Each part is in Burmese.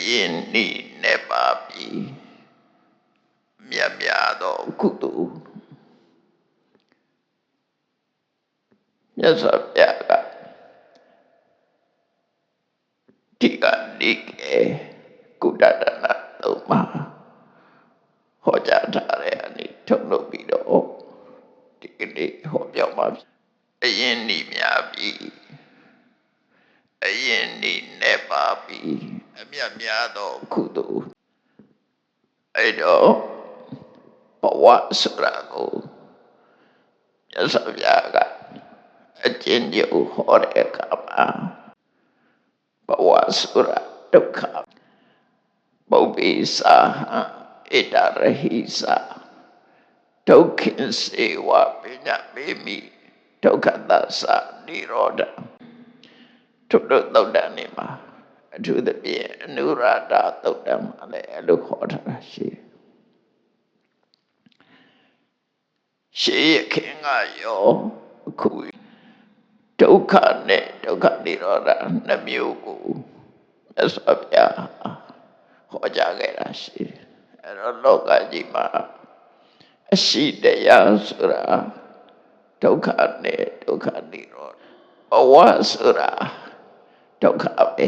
ရင်နိနေပါပြီမြတ်မြတ်သောကုသိုလ်မြတ်စွာဘုရားကဒီကနေ့ကုတတနာသုံးပါဟောကြားထားတဲ့အနည်းထုတ်လုပ်ပြီးတော့ဒီကနေ့ဟောပြောမှာအရင်နိများပြီအရင်နိနေပါပြီအမြတ်များသောကုသိုလ်အဲ့တော့ဘဝဆိုတာကိုမြတ်စွာဘုရားကအကျဉ်းချုပ်ဟောတဲ့အခါမှာဘဝဆိုတာဒုက္ခပုပ္ပိစာဟံဣတရဟိစာဒုက္ခိစေဝပညာမေမိဒုက္ခသသနိရောဓထုတို့သုတ်တန်နေမှာအထူးသဖြင့်အနုရဒသုတ်တန်မှာလည်းအဲ့လိုခေါ်ထားတာရှိရှေးရခင်ကရောအခုဒုက္ခနဲ့ဒုက္ခနိရောဓနှမျိုးကိုမြတ်စွာဘုရားဟောကြားခဲ့တာရှိတယ်အဲ့တော့လောကကြီးမှာအရှိတရားဆိုတာဒုက္ခနဲ့ဒုက္ခနိရောဓဘဝဆိုတာဒုက္ခပဲ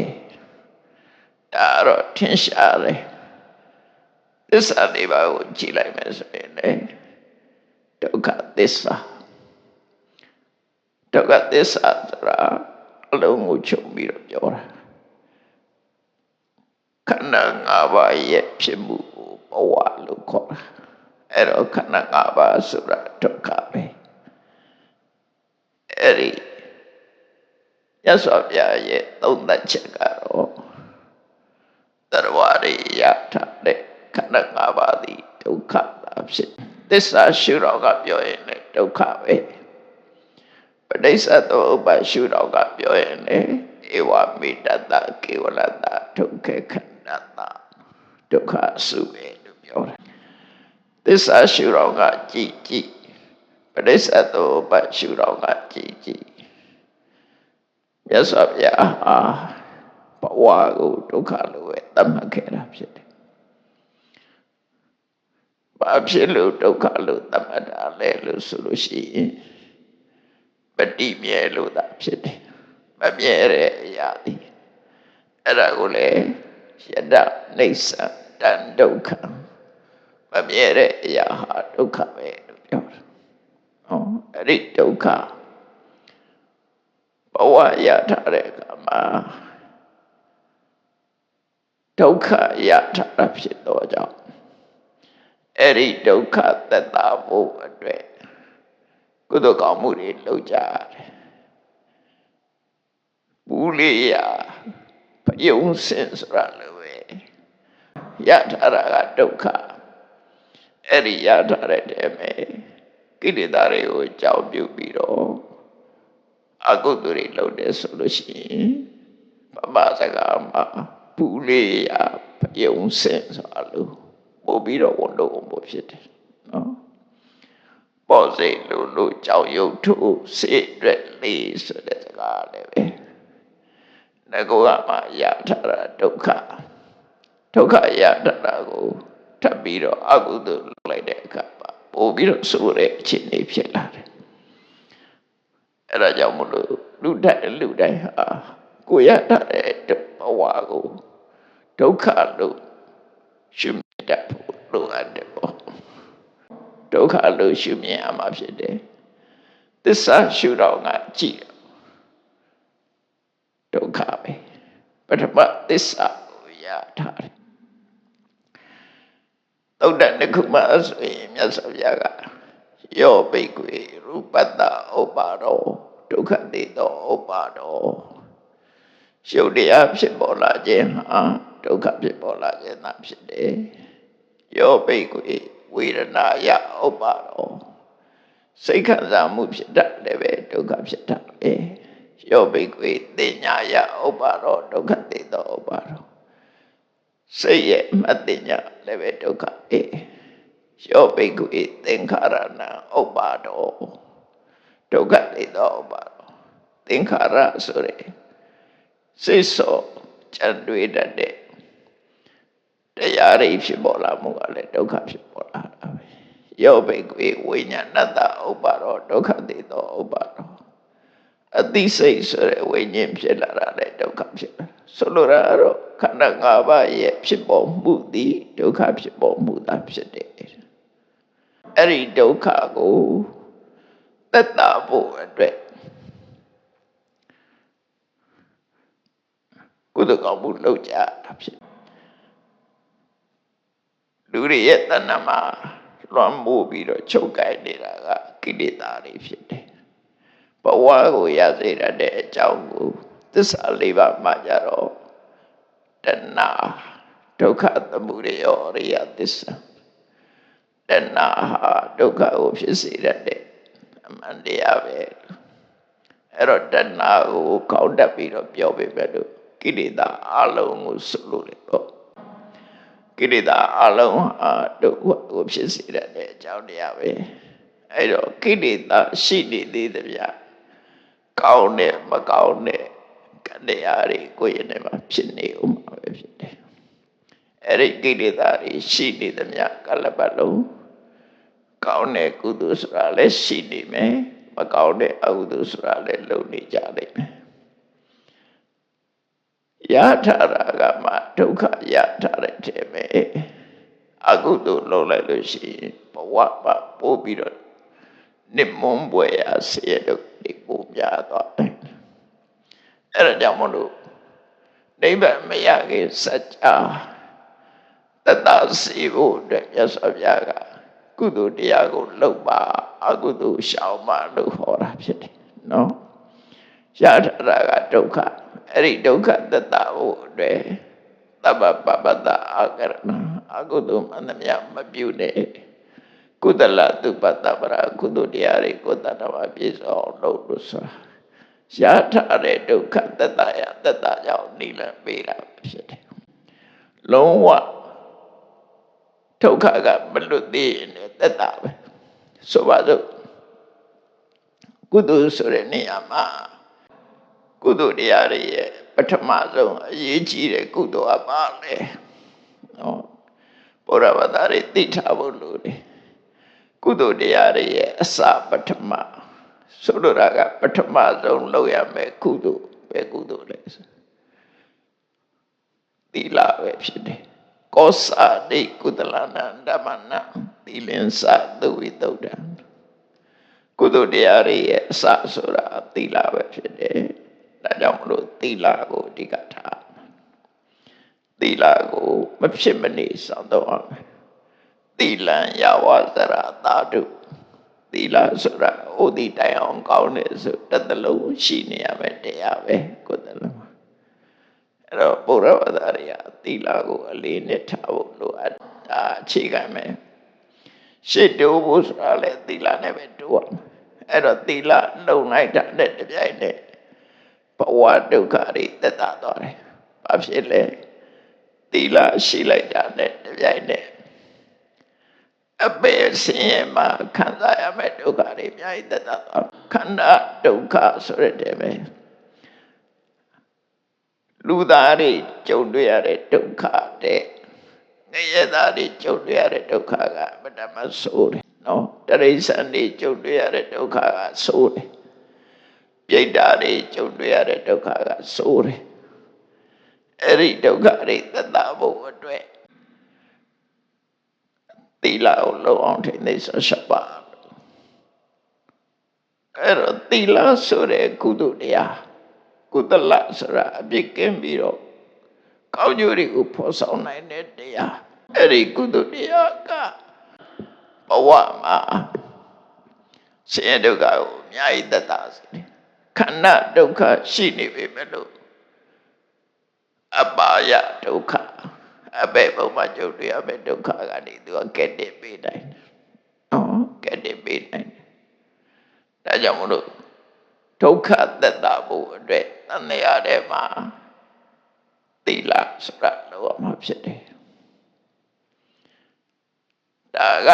ဒါတော့ထင်ရှားတယ်သစ္စာလေးပါးကိုကြည့်လိုက်မယ်ဆိုရင်လေဒုက္ခသစ္စာဒုက္ခသစ္စာဆိုတာအလုံးကိုချုပ်ပြီးတော့ပြောတာခန္ဓာ၅ပါးရဲ့ဖြစ်မှုကိုဘဝလို့ခေါ်တာအဲ့တော့ခန္ဓာ၅ပါးဆိုတာဒုက္ခပဲအဲ့ဒီရသော်ပြရဲ့သုံးသပ်ချက်ကတော့သရဝရိယထတဲ့ခန္ဓာ၅ပါးသည်ဒုက္ခသာဖြစ်သစ္စာရှုတော့ကပြောရင်လည်းဒုက္ခပဲပဋိစ္စသောဥပ္ပရှုတော့ကပြောရင်လည်းဧဝမေတ္တကေဝလတဒုက္ခခန္ဓာဒုက္ခစုပဲလို့ပြောတယ်သစ္စာရှုတော့ကကြည်ပဋိစ္စသောဥပ္ပရှုတော့ကကြည်မြတ်စွာဘုရားဘဝကိုဒုက္ခလို့ပဲသတ်မှတ်ခဲ့တာဖြစ်တယ်ဘာဖြစ်လို့ဒုက္ခလို့သတ်မှတ်တာလဲလို့ဆိုလို့ရှိရင်ပฏิမြဲလို့သာဖြစ်တယ်မမြဲတဲ့အရာဒီအဲ့ဒါကိုလေယတနိစ္စတံဒုက္ခမမြဲတဲ့အရာဟာဒုက္ခပဲလို့ပြောတာအဲ့ဒီဒုက္ခဘဝရထားတဲ့အခါမှာဒုက္ခရထားတာဖြစ်တော့ကြောင့်အဲ့ဒီဒုက္ခသက်သာဖို့အတွက်ကုသိုလ်ကောင်းမှုတွေလုပ်ကြရတယ်ဘူးလေးရဖယုံစင်ဆိုတာလည်းပဲရထားတာကဒုက္ခအဲ့ဒီရထားတဲ့တည်းမဲ့ကိလေသာတွေကိုကြောက်ပြုပြီးတော့အကုသိုလ်တွေလုပ်တယ်ဆိုလို့ရှိရင်ပပစကားမှာဘူးလေးရဖယုံစင်ဆိုတာလို့ပို့ပြီးတော့ဝန်တော့ဖို့ဖြစ်တယ်နော်ပေါ်စိတ်လို့ကြောက်ရွံ့ထုစေအတွက်လေးဆိုတဲ့စကားလည်းပဲငကောကမှရထားတာဒုက္ခရထားတာကိုထပ်ပြီးတော့အကုသိုလ်လုပ်လိုက်တဲ့အခါမှာပို့ပြီးတော့ဆိုးတဲ့အခြေအနေဖြစ်လာတယ်အဲ့ဒါကြောင့်မလို့လူတိုင်းဟာကိုရထားတဲ့ဘဝကိုဒုက္ခလို့ရှုမြင်တတ်ဖို့လိုအပ်တယ်ပေါ့ဒုက္ခလို့ရှုမြင်ရမှာဖြစ်တယ်သစ္စာရှုတော့ငါကြည့်ဒုက္ခပဲပထမသစ္စာကိုရထားတယ်သုတ်တန်တစ်ခုမှဆိုရင်မြတ်စွာဘုရားကယောဘိက္ခွေရူပတ္တဥပ္ပါဒောဒုက္ခတိတောဥပ္ပါဒောရှုပ်တရားဖြစ်ပေါ်လာခြင်းဟာဒုက္ခဖြစ်ပေါ်လာခြင်းသာဖြစ်တယ်ယောဘိက္ခွေဝေဒနာယဥပ္ပါဒောစိတ်ခံစားမှုဖြစ်တတ်လည်းပဲဒုက္ခဖြစ်တတ်တယ်ယောဘိက္ခွေတင်ညာယဥပ္ပါဒောဒုက္ခတိတောဥပ္ပါဒောစိတ်ရဲ့မတင်ညာလည်းပဲဒုက္ခပဲယောဘိက္ခွေသင်္ခါရဏဥပ္ပါဒောဒုက္ခတိတောဥပ္ပါဒောသင်္ခါရဆိုရယ်စိတ်ဆောကြံတွေးတတ်တဲ့ တရားတွေဖြစ်ပေါ်လာမှုကလည်းဒုက္ခဖြစ်ပေါ်လာတာပဲယောဘိကွေဝိညာဏတ္တဥပ္ပါရောဒုက္ခတိသောဥပ္ပါရောအသိစိတ်ဆိုတဲ့ဝိညာဉ်ဖြစ်လာတာလည်းဒုက္ခဖြစ်လာဆိုလိုတာကတော့ခန္ဓာ၅ပါးရဲ့ဖြစ်ပေါ်မှုသည်ဒုက္ခဖြစ်ပေါ်မှုသာဖြစ်တယ်အဲ့ဒီဒုက္ခကိုသက်သာဖို့အတွက်ကုသကောင်းမှုလုပ်ကြတာဖြစ်လူတွေရဲ့တဏ္ဍမှာလွန်မိုးပြီးတော့ချုပ်ကိုင်နေတာကကိလေသာတွေဖြစ်တယ်ဘဝကိုရစေတတ်တဲ့အကြောင်းကိုသစ္စာ၄ပါးမှကြတော့တဏ္ဍဒုက္ခသမုဒယအရိယသစ္စာတဏ္ဍဟာဒုက္ခကိုဖြစ်စေတတ်တဲ့အမှန်တရားပဲအဲ့တော့တဏ္ဍကိုကောက်တက်ပြီးတော့ပြောပြပဲလို့ကိလေသာအလုံးကိုဆိုလို့လေပေါ့ကိလေသာအလုံးဟာဒုက္ခကိုဖြစ်စေတတ်တဲ့အကြောင်းတရားပဲအဲ့တော့ကိလေသာရှိနေသေးသမျှကောင်းတဲ့မကောင်းတဲ့တရားတွေကိုယ်ရင်ထဲမှာဖြစ်နေဦးမှာပဲဖြစ်တယ်အဲ့ဒီကိလေသာတွေရှိနေသမျှကလပ်ပတ်လုံးကောင်းတဲ့ကုသိုလ်ဆိုတာလည်းရှိနေမယ်မကောင်းတဲ့အကုသိုလ်ဆိုတာလည်းလုပ်နေကြလိမ့်မယ်ရထားတာကမှဒုက္ခရထားတဲ့တည်းပဲအကုသိုလ်လုပ်လိုက်လို့ရှိရင်ဘဝမှာပို့ပြီးတော့နိမွန်းပွေရဆေးတို့ဒီပို့ပြသွားတယ်အဲ့ဒါကြောင့်မလို့နိဗ္ဗာန်မရခင်စัจ जा တတစီဖို့အတွက်မြတ်စွာဘုရားကကုသိုလ်တရားကိုလုပ်ပါအကုသိုလ်ရှောင်ပါလို့ဟောတာဖြစ်တယ်နော်ရထားတာကဒုက္ခအဲ့ဒီဒုက္ခတတဖို့အတွက်သဗ္ဗပပတ္တအာကရဏအကုသိုလ်မှန်သမျှမပြုနဲ့ကုသလသုပတ္တပရကုသိုလ်တရားတွေကိုတတ္တဝပြည့်စုံအောင်လုပ်လို့ဆိုတာရထားတဲ့ဒုက္ခတတရတတကြောင့်နိလန်ပေးတာဖြစ်တယ်လုံးဝဒုက္ခကမလွတ်သေးရင်တတပဲဆိုပါစို့ကုသိုလ်ဆိုတဲ့နေရာမှာကုသိုလ်တရားတွေရဲ့ပထမဆုံးအရေးကြီးတဲ့ကုသိုလ်ကပါလေနော်ဘုရားဘာသာတွေသိထားဖို့လိုတယ်ကုသိုလ်တရားတွေရဲ့အစပထမဆိုလိုတာကပထမဆုံးလုပ်ရမယ်ကုသိုလ်ပဲကုသိုလ်လဲသီလပဲဖြစ်တယ်ကောစာတိကုသလနာဓမ္မနာသီလင်္စသုဝိသုဒ္ဓံကုသိုလ်တရားတွေရဲ့အစဆိုတာသီလပဲဖြစ်တယ်ဒါကြောင့်မလို့သီလကိုအဓိကထားသီလကိုမဖြစ်မနေစောင့်တော့အောင်သီလံယဝဇရသာတုသီလဆိုတာဟိုဒီတိုင်အောင်ကောင်းတယ်ဆိုတစ်သလုံးရှိနေရမယ်တရားပဲကိုယ်တည်းမှာအဲ့တော့ဘုရားဘာသာတွေကသီလကိုအလေးနဲ့ထားဖို့လိုအပ်တာအခြေခံပဲရှေ့တိုးဖို့ဆိုတာလည်းသီလနဲ့ပဲတိုးရမယ်အဲ့တော့သီလလုံလိုက်တာနဲ့တပြိုင်နက်ဘဝဒုက္ခတွေသက်သာသွားတယ်ဘာဖြစ်လဲသီလရှိလိုက်တာနဲ့တပြိုင်နက်အပေဆင်းရဲမှာခံစားရမယ့်ဒုက္ခတွေအများကြီးသက်သာသွားခန္ဓာဒုက္ခဆိုတဲ့တည်းပဲလူသားတွေကြုံတွေ့ရတဲ့ဒုက္ခတဲ့ငရဲသားတွေကြုံတွေ့ရတဲ့ဒုက္ခကမတမဆိုးတယ်နော်တရိစ္ဆာန်တွေကြုံတွေ့ရတဲ့ဒုက္ခကဆိုးတယ်ပြိတ္တာတွေကြုံတွေ့ရတဲ့ဒုက္ခကဆိုးတယ်အဲ့ဒီဒုက္ခတွေသက်သာဖို့အတွက်သီလကိုလုံအောင်ထိန်းသိမ်းရှောက်ပါအဲ့တော့သီလဆိုတဲ့ကုသိုလ်တရားကုသလဆိုတာအပြစ်ကင်းပြီးတော့ကောင်းကျိုးတွေကိုဖော်ဆောင်နိုင်တဲ့တရားအဲ့ဒီကုသိုလ်တရားကဘဝမှာဆင်းရဲဒုက္ခကိုအများကြီးသက်သာစေတယ်ခန္ဓာဒုက္ခရှိနေပြီမဲ့လို့အပါယဒုက္ခအဘယ်ဘုံမှာကြုံတွေ့ရမယ့်ဒုက္ခကနေသူကကဲ့တင်ပေးနိုင်တယ်နော်ကဲ့တင်ပေးနိုင်တယ်ဒါကြောင့်မလို့ဒုက္ခသက်သာဖို့အတွက်သံဃာထဲမှာသီလဆိုတာလောမှာဖြစ်တယ်ဒါက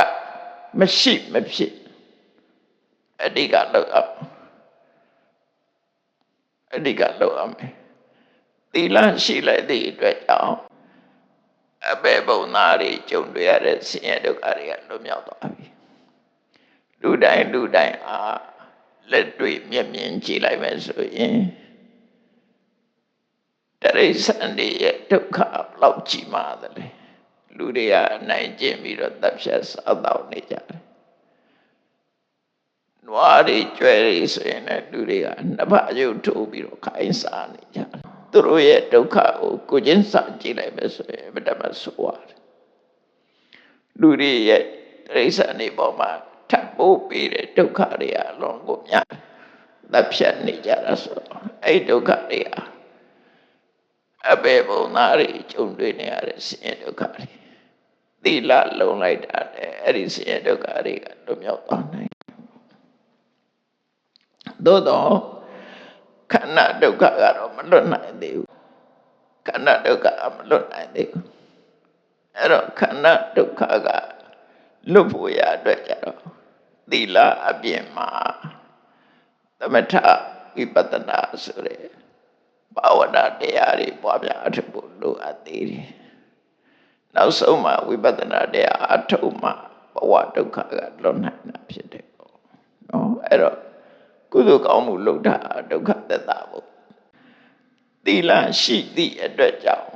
မရှိမဖြစ်အဓိကလောက်အဓိကလောက်အောင်သီလရှိလိုက်တဲ့အတွက်ကြောင့် အပေပုံသားတွေကြုံတွေ့ရတဲ့ဆင်းရဲဒုက္ခတွေကလွတ်မြောက်သွားပြီလူတိုင်းလက်တွေ့မျက်မြင်ကြည့်လိုက်မယ်ဆိုရင်တရိစ္ဆာန်တွေရဲ့ဒုက္ခဘလောက်ကြီးမားတယ်လေလူတွေကအနိုင်ကျင့်ပြီးတော့တပ်ဖြတ်စားတော့နေကြတယ်နွားတွေကြွယ်တွေဆိုရင်လည်းလူတွေကနှစ်ဖက်ရုပ်ထိုးပြီးတော့ခိုင်းစားနေကြတယ်သူတို့ရဲ့ဒုက္ခကိုကိုချင်းစာကြည့်လိုက်မယ်ဆိုရင်အမှန်တမ်းဆိုရတယ်လူတွေရဲ့တရိစ္ဆာန်တွေပေါ်မှာထပ်ပိုးပြီးတဲ့ဒုက္ခတွေအလုံးကိုများတပ်ဖြတ်နေကြတာဆိုတော့အဲ့ဒုက္ခတွေအပေပုံသားတွေကြုံတွေ့နေရတဲ့ဆင်းရဲဒုက္ခတွေသီလလုံလိုက်တာနဲ့အဲ့ဒီဆင်းရဲဒုက္ခတွေကလွတ်မြောက်သွားနိုင်သို့တော့ခန္ဓာဒုက္ခကတော့မလွတ်နိုင်သေးဘူးခန္ဓာဒုက္ခမလွတ်နိုင်သေးဘူးအဲ့တော့ခန္ဓာဒုက္ခကလွတ်ဖို့ရအတွက်ကြတော့သီလအပြင်မှာသမထဝိပဿနာဆိုတဲ့ဘာဝနာတရားတွေပွားများအထောက်ဖို့လိုအပ်သေးတယ်နောက်ဆုံးမှာဝိပဿနာတရားအထောက်မှဘဝဒုက္ခကလွတ်နိုင်တာဖြစ်တယ်ပေါ့နော်အဲ့တော့ကုသိုလ်ကောင်းမှုလုပ်တာဒုက္ခသက်သာဖို့သီလရှိသည့်အတွက်ကြောင့်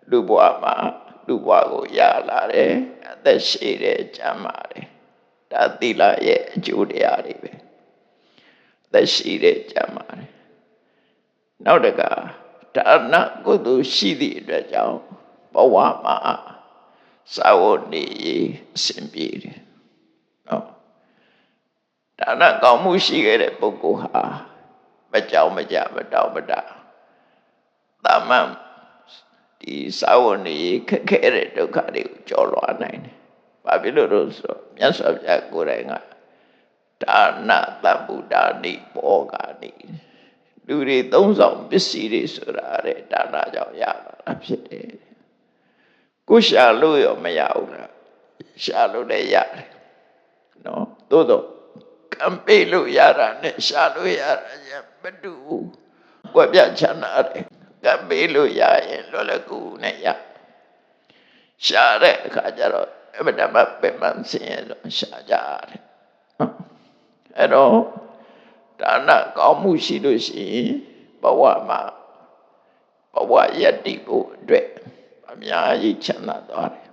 လူဘဝမှာလူဘဝကိုရလာတယ်အသက်ရှည်တယ်ကျန်းမာတယ်ဒါသီလရဲ့အကျိုးတရားတွေပဲအသက်ရှည်တယ်ကျန်းမာတယ်နောက်တကဒါနကုသိုလ်ရှိသည့်အတွက်ကြောင့်ဘဝမှာသာဝနေအစဉ်ပြေတယ်နော်ဒါနကောင်းမှုရှိခဲ့တဲ့ပုဂ္ဂိုလ်ဟာမကြောက်မကြမတောင့်မတသာမန်ဒီသာဝနေခက်ခဲတဲ့ဒုက္ခတွေကိုကျော်လွှားနိုင်တယ်။ဘာဖြစ်လို့လဲဆိုတော့မြတ်စွာဘုရားကိုယ်တိုင်ကဒါနသဗ္ဗုဒ္ဓနိဘောဂာနိလူတွေသုံးဆောင်ပစ္စည်းတွေဆိုတာတဲ့ဒါနကြောင့်ရလာတာဖြစ်တယ်။ကိုရှာလို့ရောမရဘူးလား။ရှာလို့လည်းရတယ်။နော်။သို့တော့ကံပေးလို့ရတာနဲ့ရှာလို့ရတာညမတူဘူး။ကွက်ပြချမ်းသာတယ်။ကံပေးလို့ရရင်လွယ်လွယ်ကူကူနဲ့ရ။ရှာတဲ့အခါကျတော့အမှန်တမ်းပဲမှန်စင်ရတော့ရှာကြတယ်နော်။အဲ့တော့ဒါနကောင်းမှုရှိလို့ရှိရင်ဘဝမှာဘဝယတ္တိဖို့အတွက်အများကြီးချမ်းသာသွားတယ်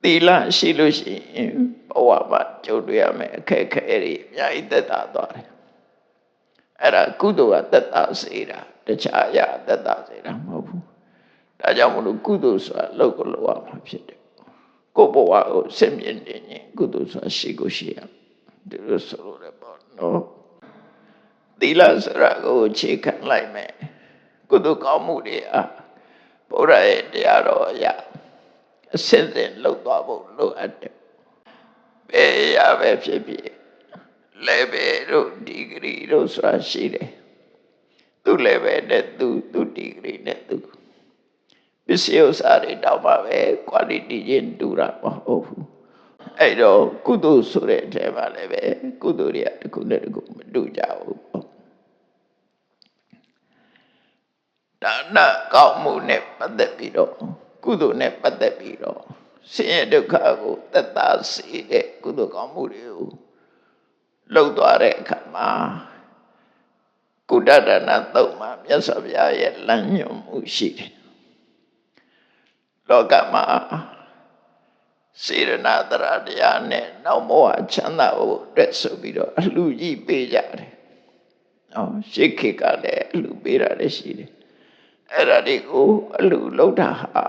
သီလရှိလို့ရှိရင်ဘဝမှာကြုံတွေ့ရမယ်အခက်အခဲတွေအများကြီးသက်သာသွားတယ်အဲ့ဒါကုသိုလ်ကသက်သာစေတာတခြားအရာသက်သာစေတာမဟုတ်ဘူးဒါကြောင့်မလို့ကုသိုလ်ဆိုတာလုပ်ကိုလုပ်ရမှာဖြစ်တယ်ကိုယ့်ဘဝကိုစင်မြင့်နေရင်ကုသိုလ်ဆိုတာရှိကိုရှိရဒီလိုဆိုလို့လည်းပေါ့နော်သီလဆိုတာကိုခြေခံလိုက်မယ်ကုသိုလ်ကောင်းမှုတွေအားဘုရားရဲ့တရားတော်အရာအစစ်စစ်လုပ်သွားဖို့လိုအပ်တယ်ဘယ်ရပဲဖြစ်ဖြစ်လည်းပဲတို့ဒီဂရီတို့ဆိုတာရှိတယ်သူလည်းပဲနဲ့သူဒီဂရီနဲ့သူပစ္စည်းဥစ္စာတွေတောင်းပါပဲ quality ချင်းတူတာမဟုတ်ဘူးအဲ့တော့ကုသိုလ်ဆိုတဲ့အထဲမှာလည်းပဲကုသိုလ်တွေကတစ်ခုနဲ့တစ်ခုမတူကြဘူးဒါနကောင်းမှုနဲ့ပတ်သက်ပြီးတော့ကုသိုလ်နဲ့ပတ်သက်ပြီးတော့ဆင်းရဲဒုက္ခကိုသက်သာစေတဲ့ကုသိုလ်ကောင်းမှုတွေကိုလုပ်သွားတဲ့အခါမှာကုဋ္ဌဒါနသုတ်မှာမြတ်စွာဘုရားရဲ့လမ်းညွှန်မှုရှိတယ်လောကမှာစေရနာတရားနဲ့နောက်ဘဝချမ်းသာဖို့အတွက်ဆိုပြီးတော့အလှကြီးပေးကြတယ်။နော်ရှေးခေတ်ကလည်းအလှပေးတာလည်းရှိတယ်။အဲ့ဒါတွေကိုအလှလုပ်တာဟာ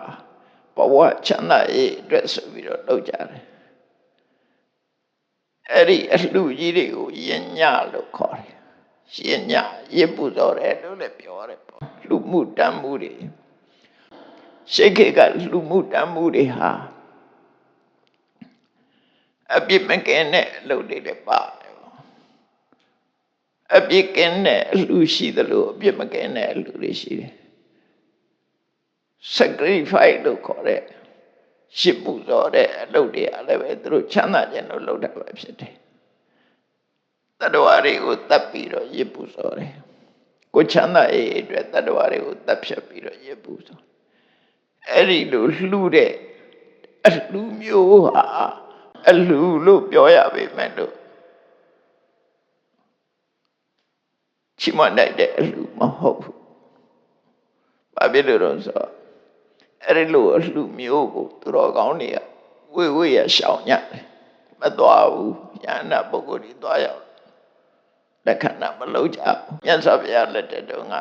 ဘဝချမ်းသာရေးအတွက်ဆိုပြီးတော့လုပ်ကြတယ်။အဲ့ဒီအလှကြီးတွေကိုယဉ်ညလို့ခေါ်တယ်။ယဉ်ညရစ်ပူဇော်တယ်လို့လည်းပြောရတယ်ပေါ့။လှမှုတမ်းမှုတွေရှေးခေတ်ကလှမှုတမ်းမှုတွေဟာအပြစ်မကင်းတဲ့အလုပ်တွေလည်းပါတယ်အပြစ်ကင်းတဲ့အလှရှိသလိုအပြစ်မကင်းတဲ့အလှတွေရှိတယ် sacrifice လို့ခေါ်တဲ့ရှစ်ပူဇော်တဲ့အလုပ်တွေအားလည်းပဲသူတို့ချမ်းသာခြင်းလို့လုပ်တာပဲဖြစ်တယ်တတ္တဝါတွေကိုတတ်ပြီးတော့ရစ်ပူဇော်တယ်ကိုချမ်းသာရေးအတွက်တတ္တဝါတွေကိုတတ်ဖြတ်ပြီးတော့ရစ်ပူဇော် အဲ့ဒီလိုလှူတဲ့အလှူမျိုးဟာအလှူလို့ပြောရပေမဲ့လို့ချီးမွမ်းနိုင်တဲ့အလှူမဟုတ်ဘူး။ဘာဖြစ်လို့လဲဆိုတော့အဲ့ဒီလိုအလှူမျိုးကိုသူတော်ကောင်းတွေကဝေရရှောင်ညတယ်မသွားဘူး။ယန္နာပုဂ္ဂိုလ်တွေသွားရောက်လက်ခံတာမလုပ်ကြဘူး။မြတ်စွာဘုရားလက်ထက်တုန်းက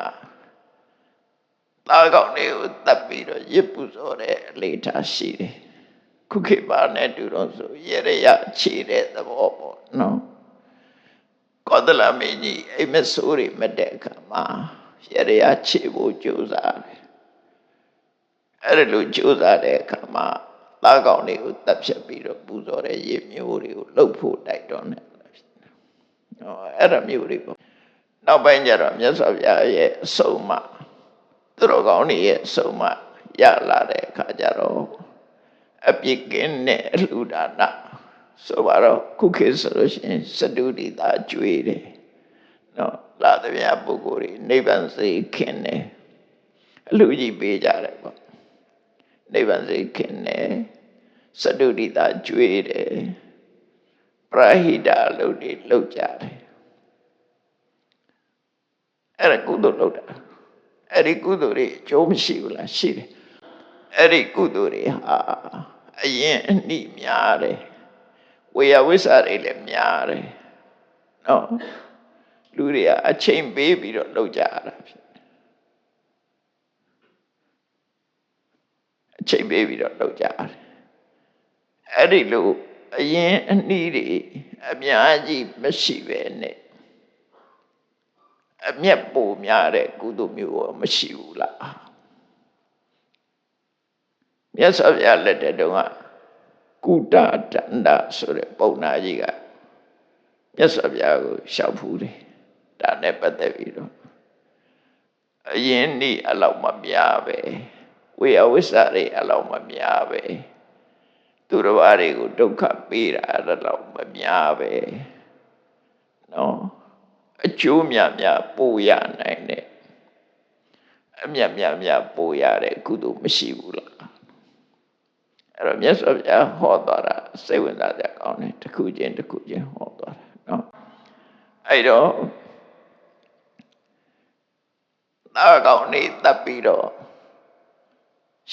သားကောင်းတွေကိုတတ်ပြီးတော့ရစ်ပူဇော်တဲ့အလေးထားရှိတယ်။ခုခေတ်ပါနဲ့တူတော့ဆိုရရခြေတဲ့သဘောပေါ့နော်။ကောသလမင်းကြီးအိမ်မဆိုးတွေမတဲ့အခါမှာရရခြေဖို့ကြိုးစားတယ်။အဲ့ဒါလိုကြိုးစားတဲ့အခါမှာသားကောင်းတွေကိုတပ်ဖြတ်ပြီးတော့ပူဇော်တဲ့ရေမျိုးတွေကိုလှုပ်ဖို့တိုက်တွန်းတယ်။အဲ့ဒါမျိုးတွေပေါ့။နောက်ပိုင်းကျတော့မြတ်စွာဘုရားရဲ့အဆုံးအမသူတော်ကောင်းတွေရဲ့အဆုံးအမရလာတဲ့အခါကျတော့အပြစ်ကင်းတဲ့အလှူဒါနဆိုတော့ခုခေတ်ဆိုလို့ရှိရင်စတုဒီတာကျွေးတယ်နော်လာတဲ့ဗျာပုဂ္ဂိုလ်တွေနိဗ္ဗာန်စိတ်ခင်တယ်အလှူကြီးပေးကြတယ်ပေါ့နိဗ္ဗာန်စိတ်ခင်တယ်စတုဒီတာကျွေးတယ်ပရဟိတလုပ်တွေလုပ်ကြတယ်အဲ့ဒါကုသိုလ်လုပ်တာအဲ့ဒီကုသိုလ်တွေအကျိုးမရှိဘူးလားရှိတယ်အဲ့ဒီကုသိုလ်တွေဟာအရင်အနှိများတယ်ဝေယဝိဆာတွေလည်းများတယ်နော်လူတွေကအချိန်ပေးပြီးတော့လုပ်ကြရတာဖြစ်အချိန်ပေးပြီးတော့လုပ်ကြရတယ်အဲ့ဒီလိုအရင်အနှီးတွေအများကြီးမရှိပဲနဲ့အမျက်ပိုများတဲ့ကုသိုလ်မျိုးရောမရှိဘူးလားမြတ်စွာဘုရားလက်ထက်တုန်းကကုတတန္တဆိုတဲ့ပုံနာကြီးကမြတ်စွာဘုရားကိုလျှောက်ဖူးတယ်ဒါနဲ့ပတ်သက်ပြီးတော့အရင်နေ့အလောက်မများပဲဝေယဝိဆာတွေအလောက်မများပဲသူတော်ဘာတွေကိုဒုက္ခပေးတာအဲ့လောက်မများပဲနော်အကျိုးများပို့ရနိုင်တဲ့အမြတ်များပို့ရတဲ့ကုသိုလ်မရှိဘူးလားအဲ့တော့မြတ်စွာဘုရားဟောသွားတာစိတ်ဝင်စားကြကောင်းတယ်တစ်ခုချင်းဟောသွားတာနော်အဲ့တော့သားကောင်းနေတပ်ပြီးတော့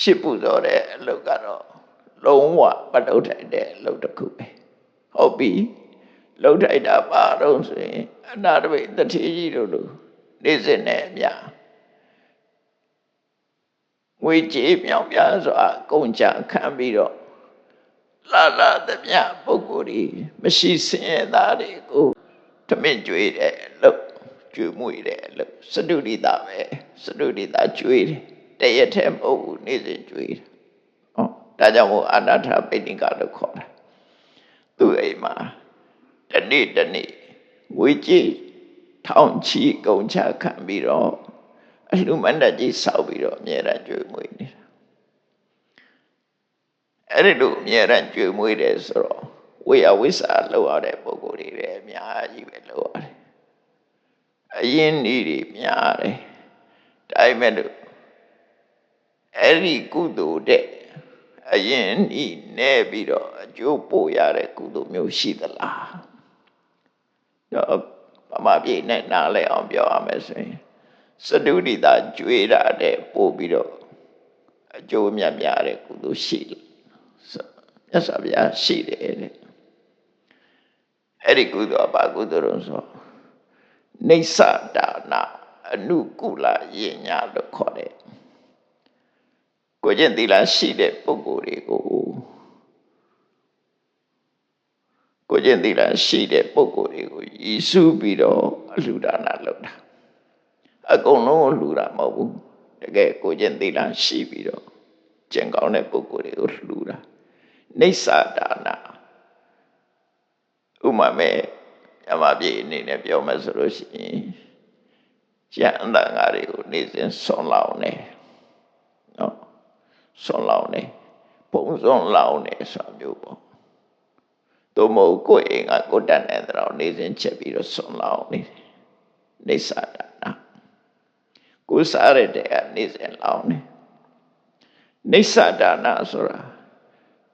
ရှစ်ပူဇော်တဲ့အလုပ်ကတော့လုံးဝမလုပ်ထိုက်တဲ့အလုပ်တစ်ခုပဲဟုတ်ပြီလုပ်ထိုက်တာပါတော့ဆိုရင်အနာတပိတထေကြီးတို့လိုနေ့စဉ်နဲ့အများငွေကြေးမြောင်ပြစွာကုန်ကြခံပြီးတော့လာသမျှပုဂ္ဂိုလ်တွေမရှိစင်ရသားတွေကိုထမင်းကျွေးတဲ့အလုပ်ကျွေးမွေတဲ့အလုပ်စတုဒီတာပဲစတုဒီတာကျွေးတယ်တရက်ထဲမဟုတ်ဘူးနေ့စဉ်ကျွေးတယ်ဟောဒါကြောင့်မို့အနာထပိဋိကလို့ခေါ်တာသူ့အိမ်မှာတနေ့ငွေကြေးထောင်ချီကုန်ချခံပြီးတော့အလှမန္တကြီးဆောက်ပြီးတော့အမြဲတမ်းကြွေးမွေးနေတာအဲ့ဒီလိုအမြဲတမ်းကြွေးမွေးတယ်ဆိုတော့ဝေယဝိဆာလောက်ရတဲ့ပုဂ္ဂိုလ်တွေလည်းအများကြီးပဲလောက်ရတယ်အရင်ဤတွေများတယ်ဒါပေမဲ့လို့အဲ့ဒီကုသိုလ်တဲ့အရင်ဤနဲ့ပြီးတော့အကျိုးပို့ရတဲ့ကုသိုလ်မျိုးရှိသလားတော့ဗမာပြည်နဲ့နားလည်အောင်ပြောရမယ်ဆိုရင်စတုဒီတာကျွေးတာတဲ့ပို့ပြီးတော့အကျိုးများတဲ့ကုသိုလ်ရှိလားမြတ်စွာဘုရားရှိတယ်တဲ့အဲ့ဒီကုသိုလ်ဘာကုသိုလ်လို့ဆိုနေသဒါနအနုကုလယဉ်ညာလို့ခေါ်တယ်ကိုကျင့်သီလရှိတဲ့ပုဂ္ဂိုလ်တွေကိုကိုကျင့်သီလရှိတဲ့ပုဂ္ဂိုလ်တွေကိုရည်စူးပြီးတော့အလှူဒါနလုပ်တာအကုန်လုံးလှူတာမဟုတ်ဘူးတကယ်ကိုကျင့်သီလရှိပြီးတော့ကျင့်ကောင်းတဲ့ပုဂ္ဂိုလ်တွေကိုလှူတာနေသဒါနဥမာမဲ့မြမပြေအနေနဲ့ပြောမယ်ဆိုလို့ရှိရင်ကျန်အန္တငါတွေကိုနေစဉ်ဆွန်လောင်းတယ်နော်ဆွန်လောင်းတယ်ပုံစွန်လောင်းတယ်ဆိုမျိုးပေါ့တို့မဟုတ်ကိုယ်အိမ်ကကိုတတ်တဲ့တော့နေစဉ်ချက်ပြီးတော့ဆွန်လောင်းနေနေသဒါနကိုစားရတဲ့ကနေစဉ်လောင်းနေ နိစ္စဒါနဆိုတာ